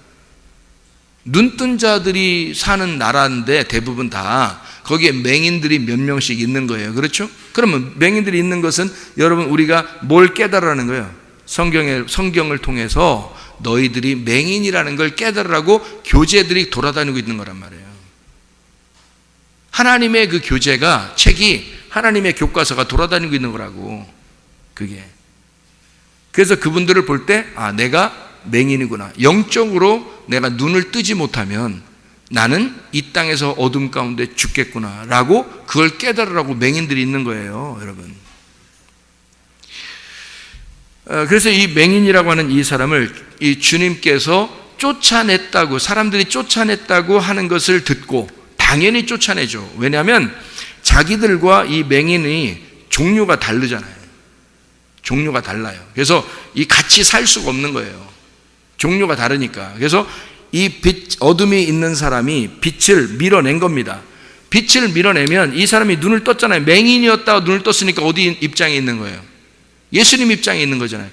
눈뜬 자들이 사는 나라인데 대부분 다 거기에 맹인들이 몇 명씩 있는 거예요. 그렇죠? 그러면 맹인들이 있는 것은 여러분 우리가 뭘 깨달으라는 거예요? 성경을 통해서 너희들이 맹인이라는 걸 깨달으라고 교재들이 돌아다니고 있는 거란 말이에요. 하나님의 그 교재가, 책이 하나님의 교과서가 돌아다니고 있는 거라고. 그게. 그래서 그분들을 볼 때 내가 맹인이구나. 영적으로 내가 눈을 뜨지 못하면 나는 이 땅에서 어둠 가운데 죽겠구나 라고 그걸 깨달으라고 맹인들이 있는 거예요, 여러분. 그래서 이 맹인이라고 하는 이 사람을 이 주님께서 쫓아냈다고, 사람들이 쫓아냈다고 하는 것을 듣고 당연히 쫓아내죠. 왜냐하면 자기들과 이 맹인이 종류가 다르잖아요. 종류가 달라요. 그래서 이 같이 살 수가 없는 거예요. 종류가 다르니까. 그래서 이 어둠이 있는 사람이 빛을 밀어낸 겁니다. 빛을 밀어내면 이 사람이 눈을 떴잖아요. 맹인이었다가 눈을 떴으니까 어디 입장에 있는 거예요? 예수님 입장에 있는 거잖아요.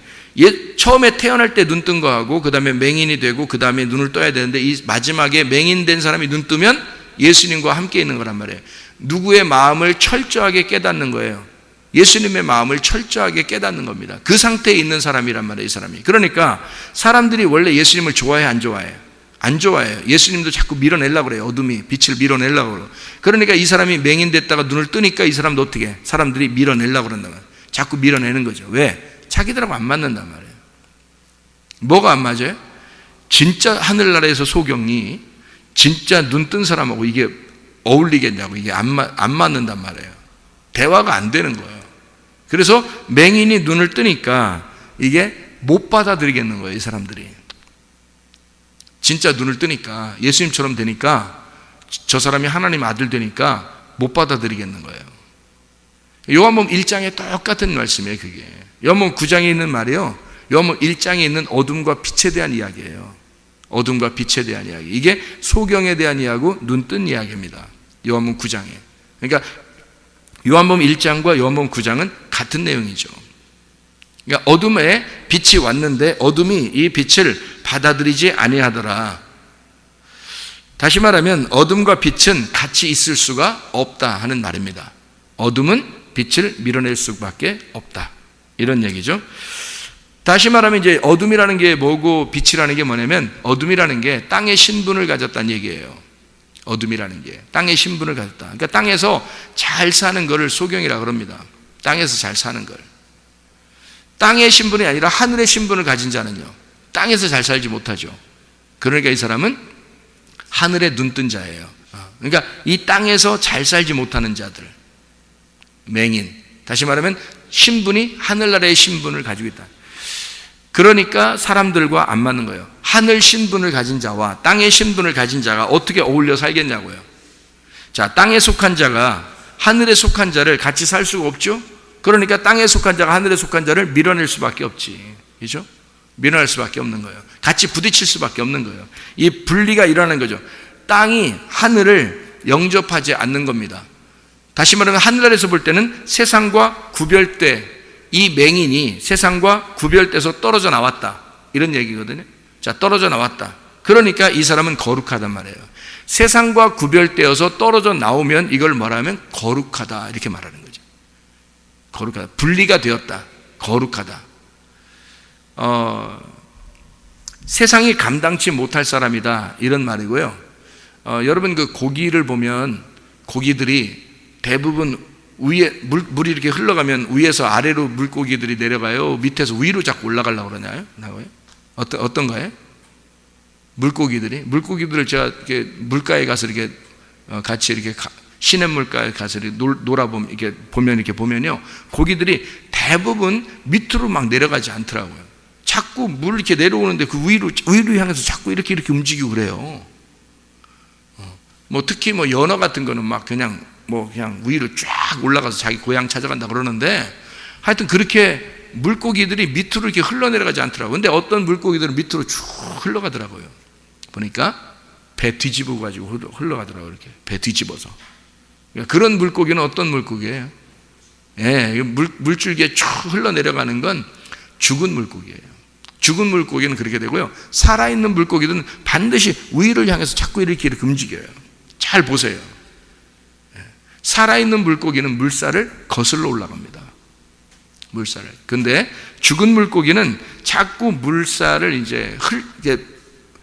처음에 태어날 때 눈 뜬 거하고 그 다음에 맹인이 되고 그 다음에 눈을 떠야 되는데 이 마지막에 맹인 된 사람이 눈 뜨면 예수님과 함께 있는 거란 말이에요. 누구의 마음을 철저하게 깨닫는 거예요? 예수님의 마음을 철저하게 깨닫는 겁니다. 그 상태에 있는 사람이란 말이에요, 이 사람이. 그러니까 사람들이 원래 예수님을 좋아해, 안 좋아해요? 안 좋아해요. 예수님도 자꾸 밀어내려고 그래요. 어둠이 빛을 밀어내려고 그래요. 그러니까 이 사람이 맹인 됐다가 눈을 뜨니까 이 사람도 어떻게 해? 사람들이 밀어내려고 그런단 말이에요. 자꾸 밀어내는 거죠. 왜? 자기들하고 안 맞는단 말이에요. 뭐가 안 맞아요? 진짜 하늘나라에서 소경이 진짜 눈 뜬 사람하고 이게 어울리겠냐고, 이게 안 맞는단 말이에요. 대화가 안 되는 거예요. 그래서 맹인이 눈을 뜨니까 이게 못 받아들이겠는 거예요, 이 사람들이. 진짜 눈을 뜨니까, 예수님처럼 되니까, 저 사람이 하나님 아들 되니까 못 받아들이겠는 거예요. 요한복음 1장에 똑같은 말씀이에요, 그게. 요한복음 9장에 있는 말이에요. 요한복음 1장에 있는 어둠과 빛에 대한 이야기예요. 어둠과 빛에 대한 이야기. 이게 소경에 대한 이야기고 눈 뜬 이야기입니다. 요한복음 9장에. 그러니까 요한복음 1장과 요한복음 9장은 같은 내용이죠. 그러니까 어둠에 빛이 왔는데 어둠이 이 빛을 받아들이지 아니하더라. 다시 말하면 어둠과 빛은 같이 있을 수가 없다 하는 말입니다. 어둠은 빛을 밀어낼 수밖에 없다. 이런 얘기죠. 다시 말하면 이제 어둠이라는 게 뭐고 빛이라는 게 뭐냐면 어둠이라는 게 땅의 신분을 가졌다는 얘기예요. 어둠이라는 게 땅의 신분을 가졌다. 그러니까 땅에서 잘 사는 것을 소경이라고 그럽니다. 땅에서 잘 사는 걸. 땅의 신분이 아니라 하늘의 신분을 가진 자는요, 땅에서 잘 살지 못하죠. 그러니까 이 사람은 하늘에 눈뜬 자예요. 그러니까 이 땅에서 잘 살지 못하는 자들, 맹인. 다시 말하면 신분이 하늘나라의 신분을 가지고 있다. 그러니까 사람들과 안 맞는 거예요. 하늘 신분을 가진 자와 땅의 신분을 가진 자가 어떻게 어울려 살겠냐고요. 자, 땅에 속한 자가 하늘에 속한 자를 같이 살 수가 없죠. 그러니까 땅에 속한 자가 하늘에 속한 자를 밀어낼 수밖에 없지. 그죠? 밀어낼 수밖에 없는 거예요. 같이 부딪힐 수밖에 없는 거예요. 이 분리가 일어나는 거죠. 땅이 하늘을 영접하지 않는 겁니다. 다시 말하면 하늘나라에서 볼 때는 세상과 구별돼, 이 맹인이 세상과 구별돼서 떨어져 나왔다, 이런 얘기거든요. 자, 떨어져 나왔다. 그러니까 이 사람은 거룩하단 말이에요. 세상과 구별되어서 떨어져 나오면 이걸 뭐라면 거룩하다, 이렇게 말하는 거죠. 거룩하다. 분리가 되었다. 거룩하다. 세상이 감당치 못할 사람이다, 이런 말이고요. 여러분 그 고기를 보면 고기들이 대부분 위에 물이 이렇게 흘러가면 위에서 아래로 물고기들이 내려가요? 밑에서 위로 자꾸 올라가려고 그러나요? 어떤가요? 물고기들을 제가 이렇게 물가에 가서 이렇게 같이 이렇게 시냇물가에 가서 이렇게 놀아보면 이렇게 보면요, 고기들이 대부분 밑으로 막 내려가지 않더라고요. 자꾸 물 이렇게 내려오는데 그 위로 향해서 자꾸 이렇게 움직이고 그래요. 뭐 특히 뭐 연어 같은 거는 막 그냥 위로 쫙 올라가서 자기 고향 찾아간다 그러는데, 하여튼 그렇게 물고기들이 밑으로 이렇게 흘러내려가지 않더라고요. 근데 어떤 물고기들은 밑으로 쭉 흘러가더라고요. 보니까 배 뒤집어 가지고 흘러가더라고요. 이렇게 배 뒤집어서. 그러니까 그런 물고기는 어떤 물고기예요? 예, 물줄기에 쭉 흘러내려가는 건 죽은 물고기예요. 죽은 물고기는 그렇게 되고요. 살아있는 물고기들은 반드시 위를 향해서 자꾸 이렇게 움직여요. 잘 보세요. 살아있는 물고기는 물살을 거슬러 올라갑니다. 물살을. 근데 죽은 물고기는 자꾸 물살을 이제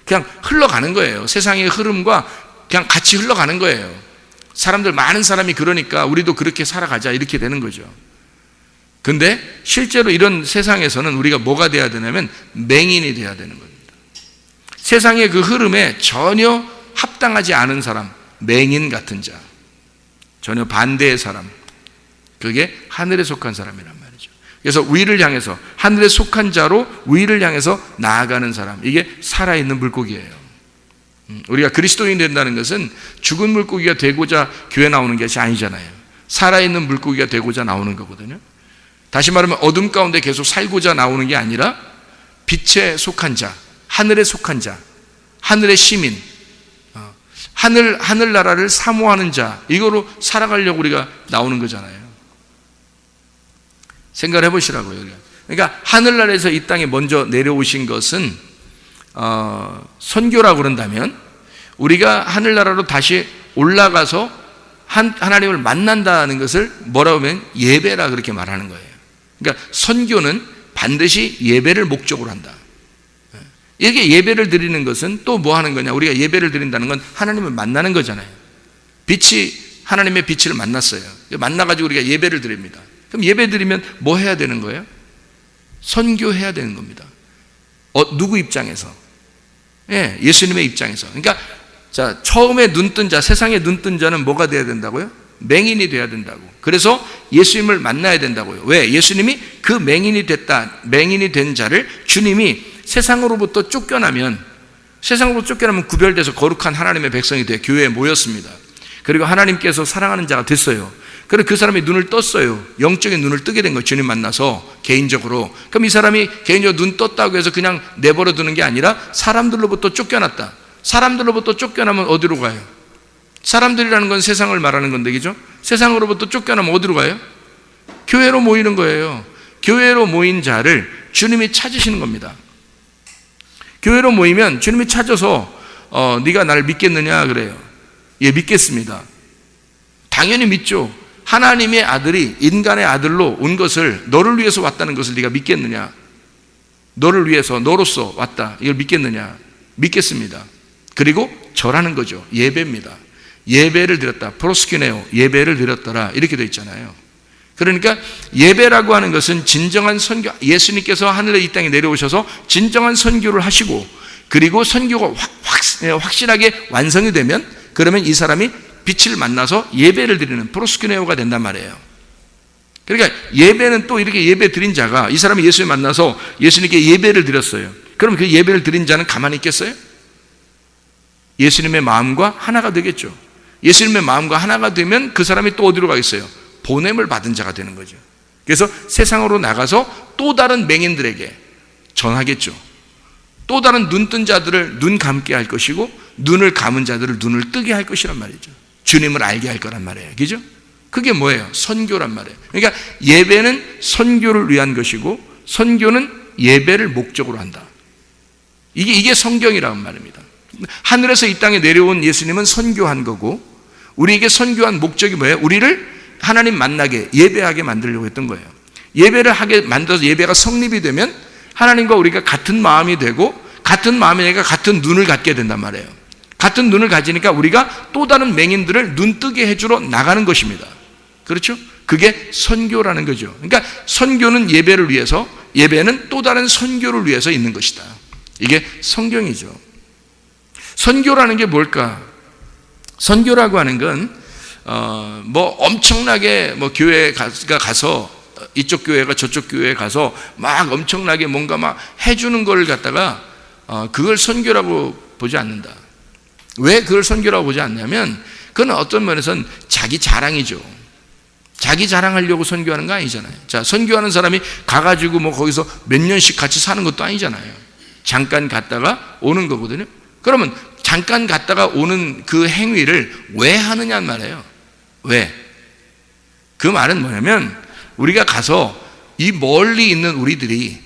그냥 흘러가는 거예요. 세상의 흐름과 그냥 같이 흘러가는 거예요. 많은 사람이 그러니까 우리도 그렇게 살아가자 이렇게 되는 거죠. 근데 실제로 이런 세상에서는 우리가 뭐가 돼야 되냐면 맹인이 돼야 되는 겁니다. 세상의 그 흐름에 전혀 합당하지 않은 사람, 맹인 같은 자, 전혀 반대의 사람, 그게 하늘에 속한 사람이란 말이죠. 그래서 위를 향해서, 하늘에 속한 자로 위를 향해서 나아가는 사람, 이게 살아있는 물고기예요. 우리가 그리스도인이 된다는 것은 죽은 물고기가 되고자 교회 나오는 것이 아니잖아요. 살아있는 물고기가 되고자 나오는 거거든요. 다시 말하면 어둠 가운데 계속 살고자 나오는 게 아니라 빛에 속한 자, 하늘에 속한 자, 하늘의 시민, 하늘나라를 사모하는 자, 이거로 살아가려고 우리가 나오는 거잖아요. 생각을 해보시라고요. 그러니까 하늘나라에서 이 땅에 먼저 내려오신 것은 선교라고 그런다면, 우리가 하늘나라로 다시 올라가서 하나님을 만난다는 것을 뭐라고 하면 예배라 그렇게 말하는 거예요. 그러니까 선교는 반드시 예배를 목적으로 한다. 이렇게 예배를 드리는 것은 또 뭐 하는 거냐? 우리가 예배를 드린다는 건 하나님을 만나는 거잖아요. 하나님의 빛을 만났어요. 만나가지고 우리가 예배를 드립니다. 그럼 예배 드리면 뭐 해야 되는 거예요? 선교해야 되는 겁니다. 누구 입장에서? 예, 예수님의 입장에서. 그러니까 자, 처음에 눈뜬 자, 세상에 눈뜬 자는 뭐가 돼야 된다고요? 맹인이 돼야 된다고. 그래서 예수님을 만나야 된다고요. 왜? 예수님이 그 맹인이 된 자를 주님이 세상으로부터 쫓겨나면 구별돼서 거룩한 하나님의 백성이 돼 교회에 모였습니다. 그리고 하나님께서 사랑하는 자가 됐어요. 그리고 그 사람이 눈을 떴어요. 영적인 눈을 뜨게 된 거예요. 주님 만나서 개인적으로. 그럼 이 사람이 개인적으로 눈 떴다고 해서 그냥 내버려 두는 게 아니라 사람들로부터 쫓겨났다. 사람들로부터 쫓겨나면 어디로 가요? 사람들이라는 건 세상을 말하는 건데, 그죠? 세상으로부터 쫓겨나면 어디로 가요? 교회로 모이는 거예요. 교회로 모인 자를 주님이 찾으시는 겁니다. 교회로 모이면 주님이 찾아서 네가 나를 믿겠느냐 그래요. 예, 믿겠습니다. 당연히 믿죠. 하나님의 아들이 인간의 아들로 온 것을, 너를 위해서 왔다는 것을 네가 믿겠느냐? 너를 위해서, 너로서 왔다. 이걸 믿겠느냐? 믿겠습니다. 그리고 절하는 거죠. 예배입니다. 예배를 드렸다. 프로스큐네오, 예배를 드렸더라. 이렇게 되어 있잖아요. 그러니까 예배라고 하는 것은 진정한 선교, 예수님께서 하늘에 이 땅에 내려오셔서 진정한 선교를 하시고, 그리고 선교가 확실하게 완성이 되면, 그러면 이 사람이 빛을 만나서 예배를 드리는 프로스큐네오가 된단 말이에요. 그러니까 예배는 또 이렇게 예배 드린 자가, 이 사람이 예수를 만나서 예수님께 예배를 드렸어요. 그럼 그 예배를 드린 자는 가만히 있겠어요? 예수님의 마음과 하나가 되겠죠. 예수님의 마음과 하나가 되면 그 사람이 또 어디로 가겠어요? 보냄을 받은 자가 되는 거죠. 그래서 세상으로 나가서 또 다른 맹인들에게 전하겠죠. 또 다른 눈뜬 자들을 눈 감게 할 것이고, 눈을 감은 자들을 눈을 뜨게 할 것이란 말이죠. 주님을 알게 할 거란 말이에요. 그죠? 그게 뭐예요? 선교란 말이에요. 그러니까 예배는 선교를 위한 것이고, 선교는 예배를 목적으로 한다. 이게 성경이라는 말입니다. 하늘에서 이 땅에 내려온 예수님은 선교한 거고, 우리에게 선교한 목적이 뭐예요? 우리를 하나님 만나게, 예배하게 만들려고 했던 거예요. 예배를 하게 만들어서 예배가 성립이 되면 하나님과 우리가 같은 마음이 되고, 같은 마음이니까 같은 눈을 갖게 된단 말이에요. 같은 눈을 가지니까 우리가 또 다른 맹인들을 눈 뜨게 해주러 나가는 것입니다. 그렇죠? 그게 선교라는 거죠. 그러니까 선교는 예배를 위해서, 예배는 또 다른 선교를 위해서 있는 것이다. 이게 성경이죠. 선교라는 게 뭘까? 선교라고 하는 건 뭐 엄청나게 뭐 교회에 가서 이쪽 교회가 저쪽 교회에 가서 막 엄청나게 뭔가 막 해주는 걸 갖다가 그걸 선교라고 보지 않는다. 왜 그걸 선교라고 보지 않냐면 그건 어떤 면에서는 자기 자랑이죠. 자기 자랑하려고 선교하는 거 아니잖아요. 자, 선교하는 사람이 가가지고 뭐 거기서 몇 년씩 같이 사는 것도 아니잖아요. 잠깐 갔다가 오는 거거든요. 그러면 잠깐 갔다가 오는 그 행위를 왜 하느냐는 말이에요. 왜? 그 말은 뭐냐면 우리가 가서 이 멀리 있는 우리들이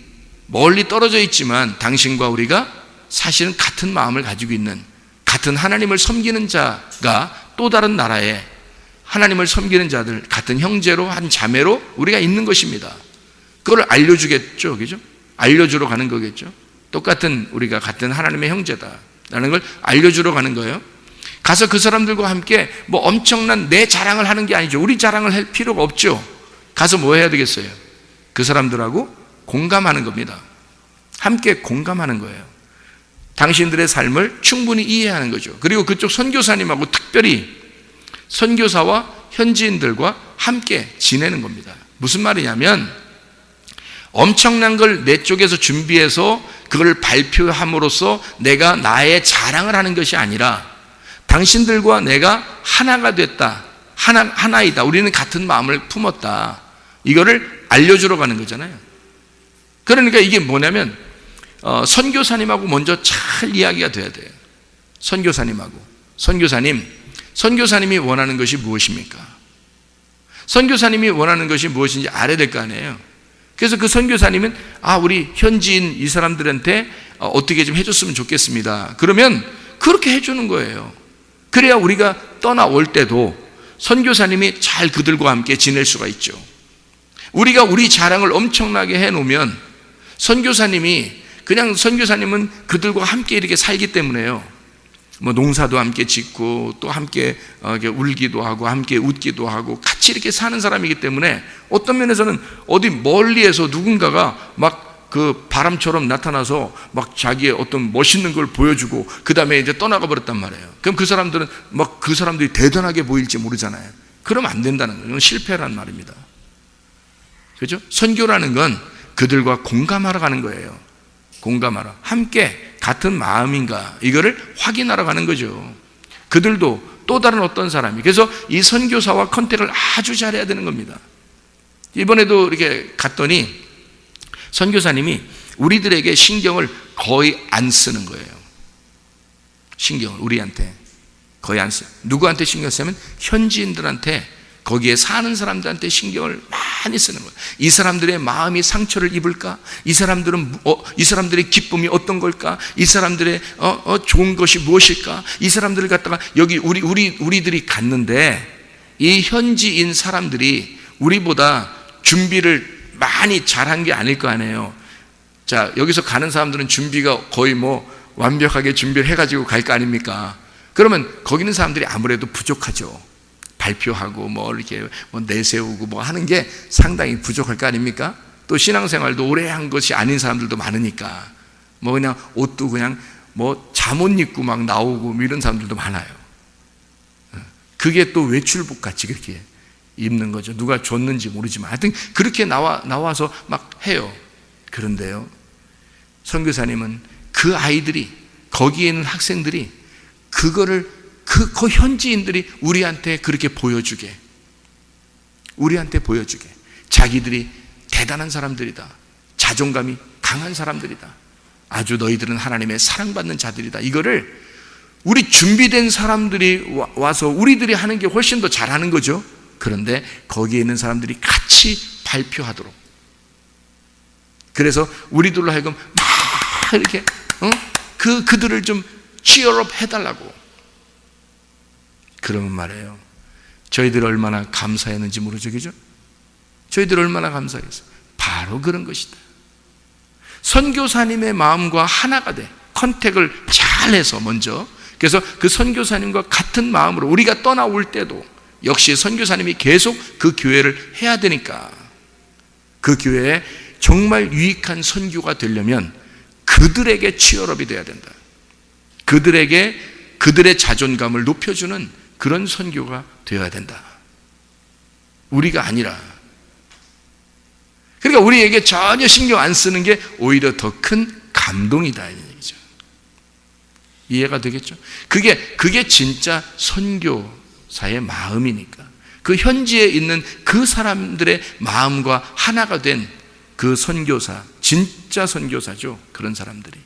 멀리 떨어져 있지만 당신과 우리가 사실은 같은 마음을 가지고 있는 같은 하나님을 섬기는 자가 또 다른 나라에 하나님을 섬기는 자들, 같은 형제로 한 자매로 우리가 있는 것입니다. 그걸 알려주겠죠, 그죠? 알려주러 가는 거겠죠. 똑같은 우리가 같은 하나님의 형제다라는 걸 알려주러 가는 거예요. 가서 그 사람들과 함께 뭐 엄청난 내 자랑을 하는 게 아니죠. 우리 자랑을 할 필요가 없죠. 가서 뭐 해야 되겠어요? 그 사람들하고 공감하는 겁니다. 함께 공감하는 거예요. 당신들의 삶을 충분히 이해하는 거죠. 그리고 그쪽 선교사님하고 특별히 선교사와 현지인들과 함께 지내는 겁니다. 무슨 말이냐면 엄청난 걸 내 쪽에서 준비해서 그걸 발표함으로써 내가 나의 자랑을 하는 것이 아니라 당신들과 내가 하나가 됐다, 하나이다, 우리는 같은 마음을 품었다, 이거를 알려주러 가는 거잖아요. 그러니까 이게 뭐냐면 선교사님하고 먼저 잘 이야기가 돼야 돼요. 선교사님이 원하는 것이 무엇입니까? 선교사님이 원하는 것이 무엇인지 알아야 될 거 아니에요. 그래서 그 선교사님은 우리 현지인 이 사람들한테 어떻게 좀 해줬으면 좋겠습니다. 그러면 그렇게 해주는 거예요. 그래야 우리가 떠나올 때도 선교사님이 잘 그들과 함께 지낼 수가 있죠. 우리가 우리 자랑을 엄청나게 해놓으면 선교사님은 그들과 함께 이렇게 살기 때문에요. 뭐 농사도 함께 짓고 또 함께 울기도 하고 함께 웃기도 하고 같이 이렇게 사는 사람이기 때문에 어떤 면에서는 어디 멀리에서 누군가가 막 그 바람처럼 나타나서 막 자기의 어떤 멋있는 걸 보여주고 그 다음에 이제 떠나가 버렸단 말이에요. 그럼 그 사람들은 막 그 사람들이 대단하게 보일지 모르잖아요. 그러면 안 된다는 거예요. 이건 실패란 말입니다. 그죠? 선교라는 건 그들과 공감하러 가는 거예요. 공감하러. 함께 같은 마음인가 이거를 확인하러 가는 거죠. 그들도 또 다른 어떤 사람이. 그래서 이 선교사와 컨택을 아주 잘해야 되는 겁니다. 이번에도 이렇게 갔더니 선교사님이 우리들에게 신경을 거의 안 쓰는 거예요. 신경을 우리한테 거의 안 써요. 누구한테 신경 쓰냐면 현지인들한테, 거기에 사는 사람들한테 신경을 많이 쓰는 거예요. 이 사람들의 마음이 상처를 입을까? 이 사람들의 기쁨이 어떤 걸까? 이 사람들의 좋은 것이 무엇일까? 이 사람들을 갖다가 여기 우리들이 갔는데 이 현지인 사람들이 우리보다 준비를 많이 잘한 게 아닐 거 아니에요. 자, 여기서 가는 사람들은 준비가 거의 뭐 완벽하게 준비를 해가지고 갈 거 아닙니까? 그러면 거기 있는 사람들이 아무래도 부족하죠. 발표하고 뭐 이렇게 뭐 내세우고 뭐 하는 게 상당히 부족할 거 아닙니까? 또 신앙생활도 오래 한 것이 아닌 사람들도 많으니까 뭐 그냥 옷도 그냥 뭐 잠옷 입고 막 나오고 뭐 이런 사람들도 많아요. 그게 또 외출복 같이 그렇게 입는 거죠. 누가 줬는지 모르지만 하여튼 그렇게 나와서 막 해요. 그런데요, 선교사님은 그 아이들이, 거기에 있는 학생들이 그거를 그 현지인들이 우리한테 그렇게 보여주게, 자기들이 대단한 사람들이다, 자존감이 강한 사람들이다, 아주 너희들은 하나님의 사랑받는 자들이다, 이거를 우리 준비된 사람들이 와서 우리들이 하는 게 훨씬 더 잘하는 거죠. 그런데 거기에 있는 사람들이 같이 발표하도록, 그래서 우리들로 하여금 막 이렇게 그들을 좀 치어업 해달라고. 그러면 말이에요, 저희들 얼마나 감사했는지 모르죠, 그죠? 저희들 얼마나 감사했어요. 바로 그런 것이다. 선교사님의 마음과 하나가 돼 컨택을 잘해서 먼저, 그래서 그 선교사님과 같은 마음으로 우리가 떠나올 때도 역시 선교사님이 계속 그 교회를 해야 되니까, 그 교회에 정말 유익한 선교가 되려면 그들에게 치열업이 돼야 된다. 그들의 자존감을 높여주는 그런 선교가 되어야 된다. 우리가 아니라. 그러니까 우리에게 전혀 신경 안 쓰는 게 오히려 더 큰 감동이다, 이 얘기죠. 이해가 되겠죠? 그게 진짜 선교사의 마음이니까. 그 현지에 있는 그 사람들의 마음과 하나가 된 그 선교사, 진짜 선교사죠. 그런 사람들이.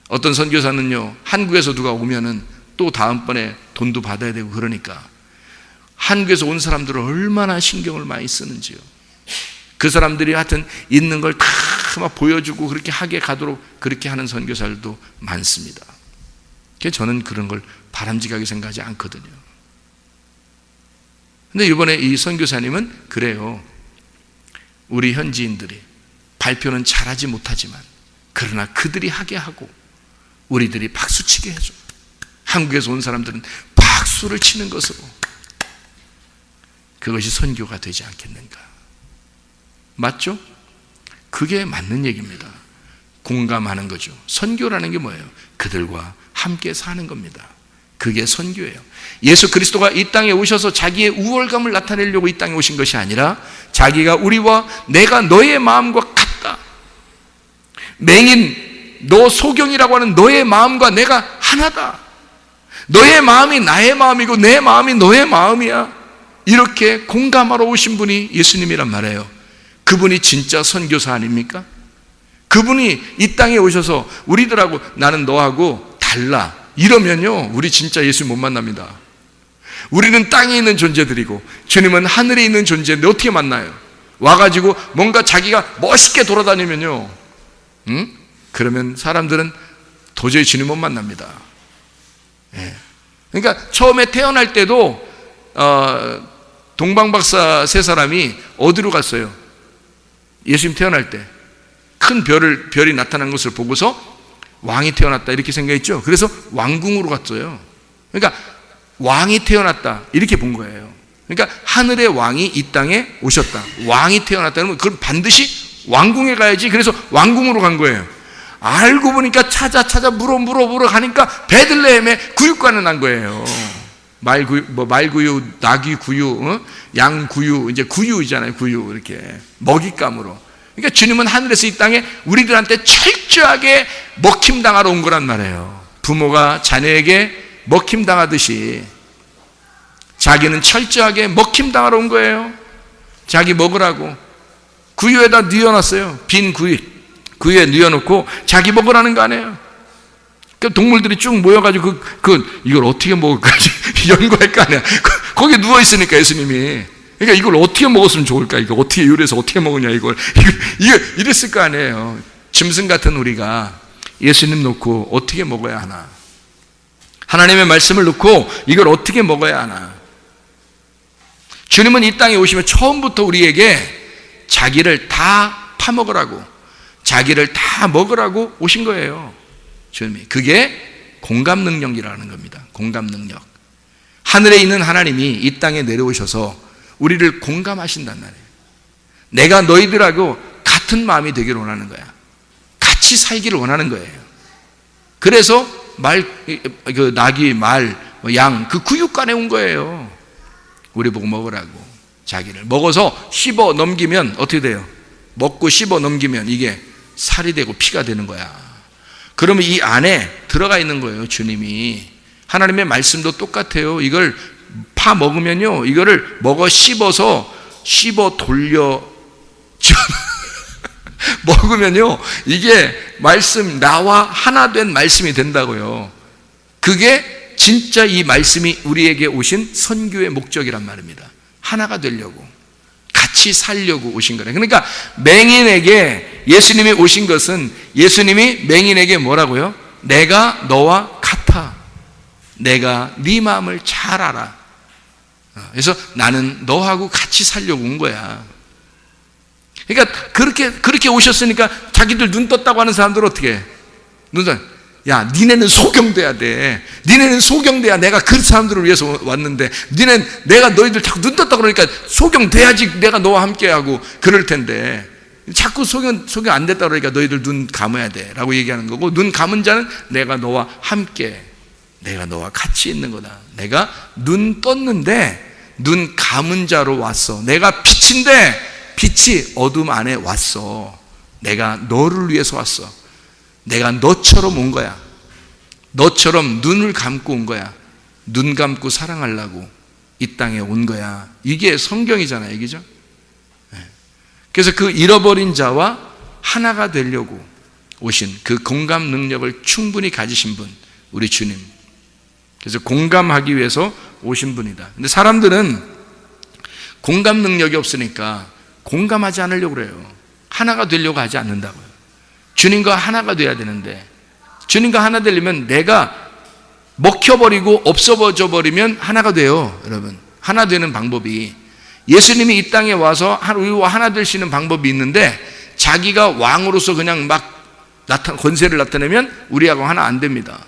어떤 선교사는요, 한국에서 누가 오면은 또 다음번에 돈도 받아야 되고 그러니까 한국에서 온 사람들을 얼마나 신경을 많이 쓰는지요. 그 사람들이 하여튼 있는 걸 다 막 보여주고 그렇게 하게 가도록 그렇게 하는 선교사들도 많습니다. 그래서 저는 그런 걸 바람직하게 생각하지 않거든요. 근데 이번에 이 선교사님은 그래요. 우리 현지인들이 발표는 잘하지 못하지만 그러나 그들이 하게 하고 우리들이 박수치게 해줘. 한국에서 온 사람들은 박수를 치는 것으로 그것이 선교가 되지 않겠는가. 맞죠? 그게 맞는 얘기입니다. 공감하는 거죠. 선교라는 게 뭐예요? 그들과 함께 사는 겁니다. 그게 선교예요. 예수 그리스도가 이 땅에 오셔서 자기의 우월감을 나타내려고 이 땅에 오신 것이 아니라 자기가 우리와 내가 너의 마음과 같다. 맹인 너 소경이라고 하는 너의 마음과 내가 하나다. 너의 마음이 나의 마음이고 내 마음이 너의 마음이야. 이렇게 공감하러 오신 분이 예수님이란 말이에요. 그분이 진짜 선교사 아닙니까? 그분이 이 땅에 오셔서 우리들하고 나는 너하고 달라 이러면요 우리 진짜 예수 못 만납니다. 우리는 땅에 있는 존재들이고 주님은 하늘에 있는 존재인데 어떻게 만나요? 와가지고 뭔가 자기가 멋있게 돌아다니면요 그러면 사람들은 도저히 주님 못 만납니다. 예. 그러니까 처음에 태어날 때도 동방박사 세 사람이 어디로 갔어요? 예수님 태어날 때 큰 별이 나타난 것을 보고서 왕이 태어났다 이렇게 생각했죠. 그래서 왕궁으로 갔어요. 그러니까 왕이 태어났다 이렇게 본 거예요. 그러니까 하늘의 왕이 이 땅에 오셨다. 왕이 태어났다 그러면 그럼 반드시 왕궁에 가야지. 그래서 왕궁으로 간 거예요. 알고 보니까 찾아 물어 가니까 베들레헴에 구유관을 난 거예요. 말구유, 나귀구유, 양구유, 이제 구유잖아요. 구유 이렇게 먹잇감으로. 그러니까 주님은 하늘에서 이 땅에 우리들한테 철저하게 먹힘당하러 온 거란 말이에요. 부모가 자녀에게 먹힘당하듯이 자기는 철저하게 먹힘당하러 온 거예요. 자기 먹으라고 구유에다 뉘어놨어요. 빈 구유에 뉘어놓고 자기 먹으라는 거 아니에요. 그 동물들이 쭉 모여가지고 이걸 어떻게 먹을까 연구할 거 아니야. 거기 누워 있으니까 예수님이. 그러니까 이걸 어떻게 먹었으면 좋을까? 이거 어떻게 요리해서 어떻게 먹으냐 이걸 이랬을 거 아니에요. 짐승 같은 우리가 예수님 놓고 어떻게 먹어야 하나? 하나님의 말씀을 놓고 이걸 어떻게 먹어야 하나? 주님은 이 땅에 오시면 처음부터 우리에게 자기를 다 파먹으라고, 자기를 다 먹으라고 오신 거예요. 주님이. 그게 공감 능력이라는 겁니다. 공감 능력. 하늘에 있는 하나님이 이 땅에 내려오셔서 우리를 공감하신단 말이에요. 내가 너희들하고 같은 마음이 되기를 원하는 거야. 같이 살기를 원하는 거예요. 그래서 나귀, 말, 양, 그 구육간에 온 거예요. 우리 보고 먹으라고. 자기를 먹어서 씹어 넘기면 어떻게 돼요? 먹고 씹어 넘기면 이게 살이 되고 피가 되는 거야. 그러면 이 안에 들어가 있는 거예요. 주님이. 하나님의 말씀도 똑같아요. 이걸 파 먹으면요 이거를 먹어 씹어 돌려 먹으면요 이게 말씀, 나와 하나 된 말씀이 된다고요. 그게 진짜 이 말씀이 우리에게 오신 선교의 목적이란 말입니다. 하나가 되려고, 같이 살려고 오신 거예요. 그러니까 맹인에게 예수님이 오신 것은 예수님이 맹인에게 뭐라고요? 내가 너와 같아. 내가 네 마음을 잘 알아. 그래서 나는 너하고 같이 살려고 온 거야. 그러니까 그렇게 오셨으니까 자기들 눈 떴다고 하는 사람들 어떻게 해? 야, 니네는 소경돼야 돼. 니네는 소경돼야 내가 그 사람들을 위해서 왔는데, 내가 너희들 자꾸 눈 떴다 그러니까 소경돼야지 내가 너와 함께하고 그럴 텐데, 자꾸 소경 안 됐다 그러니까 너희들 눈 감아야 돼 라고 얘기하는 거고, 눈 감은 자는 내가 너와 함께, 내가 너와 같이 있는 거다. 내가 눈 떴는데 눈 감은 자로 왔어. 내가 빛인데 빛이 어둠 안에 왔어. 내가 너를 위해서 왔어. 내가 너처럼 온 거야. 너처럼 눈을 감고 온 거야. 눈 감고 사랑하려고 이 땅에 온 거야. 이게 성경이잖아요, 그죠? 그래서 그 잃어버린 자와 하나가 되려고 오신 그 공감 능력을 충분히 가지신 분, 우리 주님. 그래서 공감하기 위해서 오신 분이다. 근데 사람들은 공감 능력이 없으니까 공감하지 않으려고 그래요. 하나가 되려고 하지 않는다고요. 주님과 하나가 돼야 되는데, 주님과 하나 되려면 내가 먹혀버리고 없어져 버리면 하나가 돼요. 여러분, 하나 되는 방법이, 예수님이 이 땅에 와서 우리와 하나 될 수 있는 방법이 있는데, 자기가 왕으로서 그냥 막 권세를 나타내면 우리하고 하나 안 됩니다.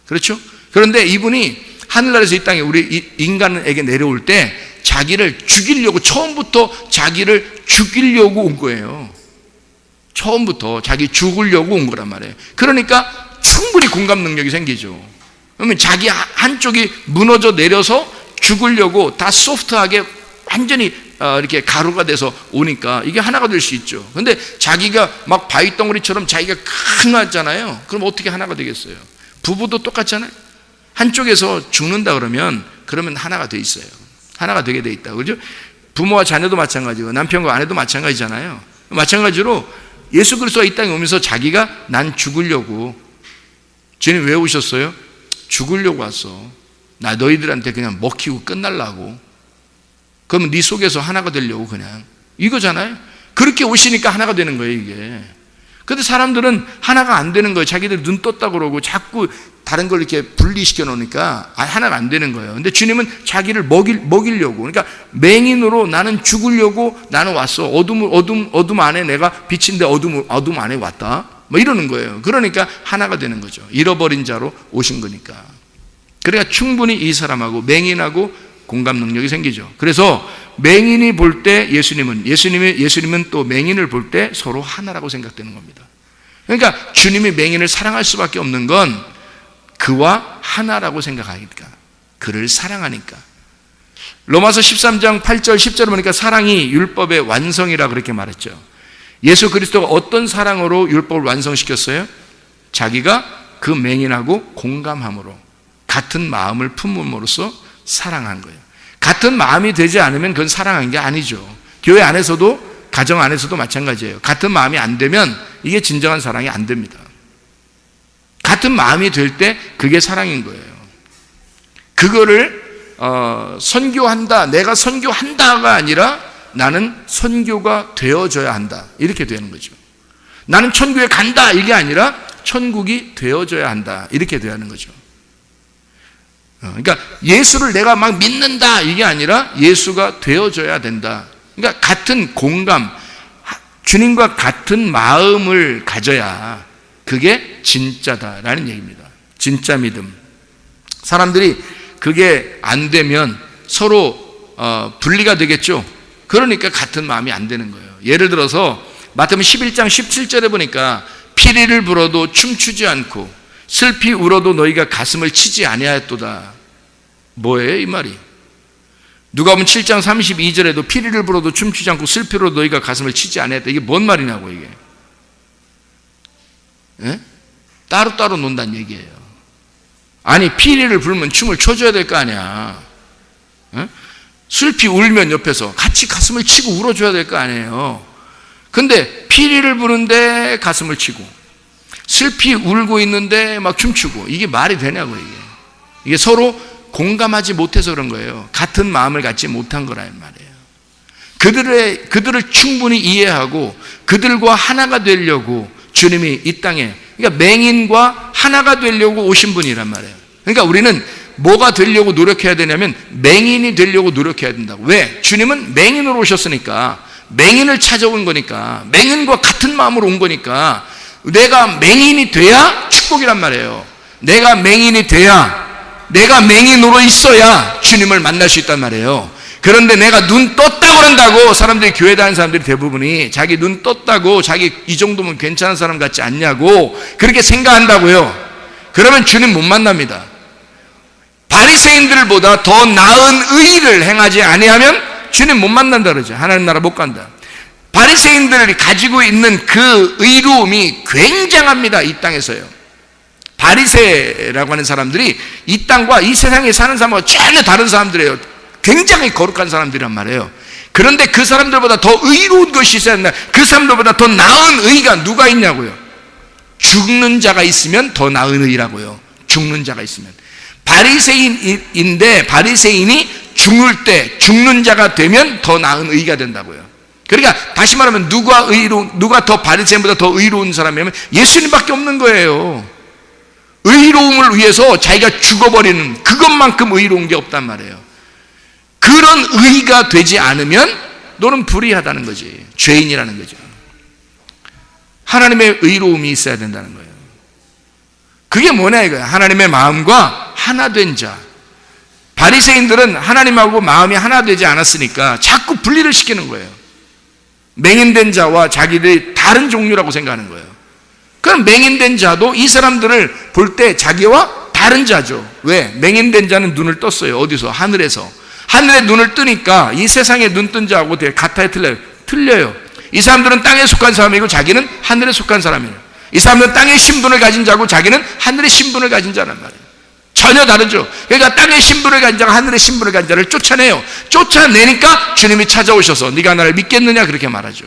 그렇죠? 그런데 이분이 하늘나라에서 이 땅에 우리 인간에게 내려올 때 자기를 죽이려고, 처음부터 자기를 죽이려고 온 거예요. 처음부터 자기 죽으려고 온 거란 말이에요. 그러니까 충분히 공감 능력이 생기죠. 그러면 자기 한쪽이 무너져 내려서 죽으려고 다 소프트하게 완전히 이렇게 가루가 돼서 오니까 이게 하나가 될 수 있죠. 근데 자기가 막 바위덩어리처럼 자기가 강하잖아요. 그럼 어떻게 하나가 되겠어요? 부부도 똑같잖아요. 한쪽에서 죽는다 그러면 하나가 돼 있어요. 하나가 되게 돼 있다. 그죠? 부모와 자녀도 마찬가지고 남편과 아내도 마찬가지잖아요. 마찬가지로 예수 그리스도가 이 땅에 오면서 자기가 난 죽으려고, 주님 왜 오셨어요? 죽으려고 왔어. 나 너희들한테 그냥 먹히고 끝날라고. 그러면 네 속에서 하나가 되려고, 그냥 이거잖아요. 그렇게 오시니까 하나가 되는 거예요, 이게. 근데 사람들은 하나가 안 되는 거예요. 자기들 눈 떴다 그러고 자꾸 다른 걸 이렇게 분리시켜 놓으니까 하나가 안 되는 거예요. 근데 주님은 자기를 먹이려고, 그러니까 맹인으로 나는 죽으려고 나는 왔어. 어둠 안에 내가 빛인데 어둠 안에 왔다. 뭐 이러는 거예요. 그러니까 하나가 되는 거죠. 잃어버린 자로 오신 거니까. 그러니까 충분히 이 사람하고 맹인하고 공감 능력이 생기죠. 그래서 맹인이 볼 때 예수님은 또 맹인을 볼 때 서로 하나라고 생각되는 겁니다. 그러니까 주님이 맹인을 사랑할 수밖에 없는 건 그와 하나라고 생각하니까, 그를 사랑하니까. 로마서 13장 8절 10절을 보니까 사랑이 율법의 완성이라 그렇게 말했죠. 예수 그리스도가 어떤 사랑으로 율법을 완성시켰어요? 자기가 그 맹인하고 공감함으로 같은 마음을 품음으로써 사랑한 거예요. 같은 마음이 되지 않으면 그건 사랑한 게 아니죠. 교회 안에서도, 가정 안에서도 마찬가지예요. 같은 마음이 안 되면 이게 진정한 사랑이 안 됩니다. 같은 마음이 될 때 그게 사랑인 거예요. 그거를 선교한다, 내가 선교한다가 아니라 나는 선교가 되어져야 한다, 이렇게 되는 거죠. 나는 천국에 간다, 이게 아니라 천국이 되어져야 한다, 이렇게 되는 거죠. 그러니까 예수를 내가 막 믿는다, 이게 아니라 예수가 되어져야 된다. 그러니까 같은 공감, 주님과 같은 마음을 가져야 그게 진짜다라는 얘기입니다. 진짜 믿음. 사람들이 그게 안 되면 서로 분리가 되겠죠. 그러니까 같은 마음이 안 되는 거예요. 예를 들어서 마태복음 11장 17절에 보니까 피리를 불어도 춤추지 않고 슬피 울어도 너희가 가슴을 치지 아니하였도다. 뭐예요, 이 말이? 누가복음 7장 32절에도 피리를 불어도 춤추지 않고 슬피 울어도 너희가 가슴을 치지 아니하였다. 이게 뭔 말이냐고, 이게. 예? 따로따로 논다는 얘기예요. 아니, 피리를 불면 춤을 춰줘야 될 거 아니야. 예? 슬피 울면 옆에서 같이 가슴을 치고 울어줘야 될 거 아니에요. 근데 피리를 부는데 가슴을 치고 슬피 울고 있는데 막 춤추고, 이게 말이 되냐고. 이게 서로 공감하지 못해서 그런 거예요. 같은 마음을 갖지 못한 거란 말이에요. 그들을 충분히 이해하고 그들과 하나가 되려고 주님이 이 땅에, 그러니까 맹인과 하나가 되려고 오신 분이란 말이에요. 그러니까 우리는 뭐가 되려고 노력해야 되냐면 맹인이 되려고 노력해야 된다고. 왜? 주님은 맹인으로 오셨으니까, 맹인을 찾아온 거니까, 맹인과 같은 마음으로 온 거니까 내가 맹인이 돼야 축복이란 말이에요. 내가 맹인이 돼야, 내가 맹인으로 있어야 주님을 만날 수 있단 말이에요. 그런데 내가 눈 떴다 그런다고 사람들이, 교회 다니는 사람들이 대부분이 자기 눈 떴다고 자기 이 정도면 괜찮은 사람 같지 않냐고 그렇게 생각한다고요. 그러면 주님 못 만납니다. 바리새인들보다 더 나은 의를 행하지 아니하면 주님 못 만난다 그러죠. 하나님 나라 못 간다. 바리새인들이 가지고 있는 그 의로움이 굉장합니다, 이 땅에서요. 바리새라고 하는 사람들이 이 땅과 이 세상에 사는 사람과 전혀 다른 사람들이에요. 굉장히 거룩한 사람들이란 말이에요. 그런데 그 사람들보다 더 의로운 것이 있어야 된다. 그 사람들보다 더 나은 의가 누가 있냐고요? 죽는 자가 있으면 더 나은 의라고요. 죽는 자가 있으면. 바리새인인데 바리새인이 죽는 자가 되면 더 나은 의가 된다고요. 그러니까 다시 말하면 누가 더 바리새인보다 더 의로운 사람이냐면 예수님밖에 없는 거예요. 의로움을 위해서 자기가 죽어버리는 그것만큼 의로운 게 없단 말이에요. 그런 의가 되지 않으면 너는 불의하다는 거지. 죄인이라는 거죠. 하나님의 의로움이 있어야 된다는 거예요. 그게 뭐냐 이거야. 하나님의 마음과 하나 된 자. 바리새인들은 하나님하고 마음이 하나 되지 않았으니까 자꾸 분리를 시키는 거예요. 맹인된 자와 자기들이 다른 종류라고 생각하는 거예요. 그럼 맹인된 자도 이 사람들을 볼 때 자기와 다른 자죠. 왜? 맹인된 자는 눈을 떴어요. 어디서? 하늘에서. 하늘에 눈을 뜨니까 이 세상에 눈 뜬 자하고 되게 같아요? 틀려요? 틀려요. 이 사람들은 땅에 속한 사람이고 자기는 하늘에 속한 사람이에요. 이 사람들은 땅의 신분을 가진 자고 자기는 하늘의 신분을 가진 자란 말이에요. 전혀 다르죠. 그러니까 땅의 신분을 가진 자가 하늘의 신분을 가진 자를 쫓아내요. 쫓아내니까 주님이 찾아오셔서 네가 나를 믿겠느냐 그렇게 말하죠.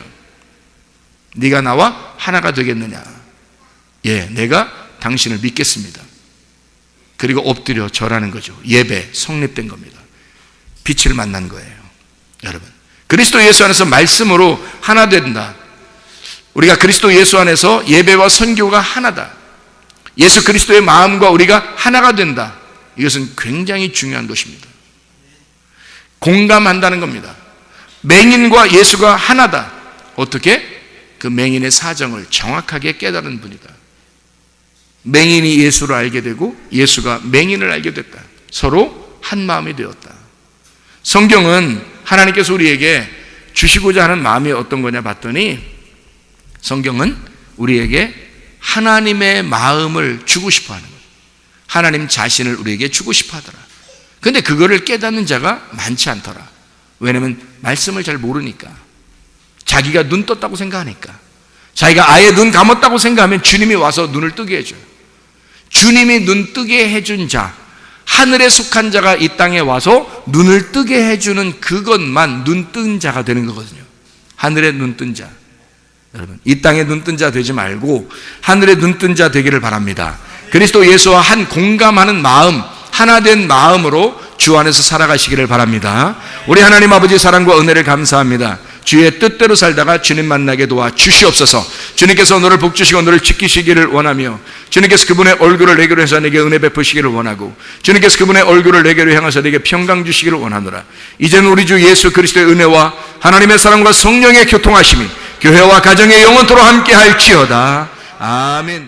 네가 나와 하나가 되겠느냐. 예, 내가 당신을 믿겠습니다. 그리고 엎드려 절하는 거죠. 예배 성립된 겁니다. 빛을 만난 거예요. 여러분, 그리스도 예수 안에서 말씀으로 하나 된다. 우리가 그리스도 예수 안에서 예배와 선교가 하나다. 예수 그리스도의 마음과 우리가 하나가 된다. 이것은 굉장히 중요한 것입니다. 공감한다는 겁니다. 맹인과 예수가 하나다. 어떻게? 그 맹인의 사정을 정확하게 깨달은 분이다. 맹인이 예수를 알게 되고 예수가 맹인을 알게 됐다. 서로 한 마음이 되었다. 성경은 하나님께서 우리에게 주시고자 하는 마음이 어떤 거냐 봤더니 성경은 우리에게 하나님의 마음을 주고 싶어 하는 거예요. 하나님 자신을 우리에게 주고 싶어 하더라. 그런데 그거를 깨닫는 자가 많지 않더라. 왜냐하면 말씀을 잘 모르니까. 자기가 눈 떴다고 생각하니까. 자기가 아예 눈 감았다고 생각하면 주님이 와서 눈을 뜨게 해줘요. 주님이 눈 뜨게 해준 자, 하늘에 속한 자가 이 땅에 와서 눈을 뜨게 해주는 그것만 눈 뜬 자가 되는 거거든요. 하늘에 눈 뜬 자. 여러분, 이 땅에 눈 뜬 자 되지 말고 하늘에 눈 뜬 자 되기를 바랍니다. 그리스도 예수와 한 공감하는 마음, 하나 된 마음으로 주 안에서 살아가시기를 바랍니다. 우리 하나님 아버지 사랑과 은혜를 감사합니다. 주의 뜻대로 살다가 주님 만나게 도와 주시옵소서. 주님께서 너를 복주시고 너를 지키시기를 원하며 주님께서 그분의 얼굴을 내게로 해서 내게 은혜 베푸시기를 원하고 주님께서 그분의 얼굴을 내게로 향해서 내게 평강 주시기를 원하노라. 이제는 우리 주 예수 그리스도의 은혜와 하나님의 사랑과 성령의 교통하심이 교회와 가정의 영원토록 함께 할지어다. 아멘.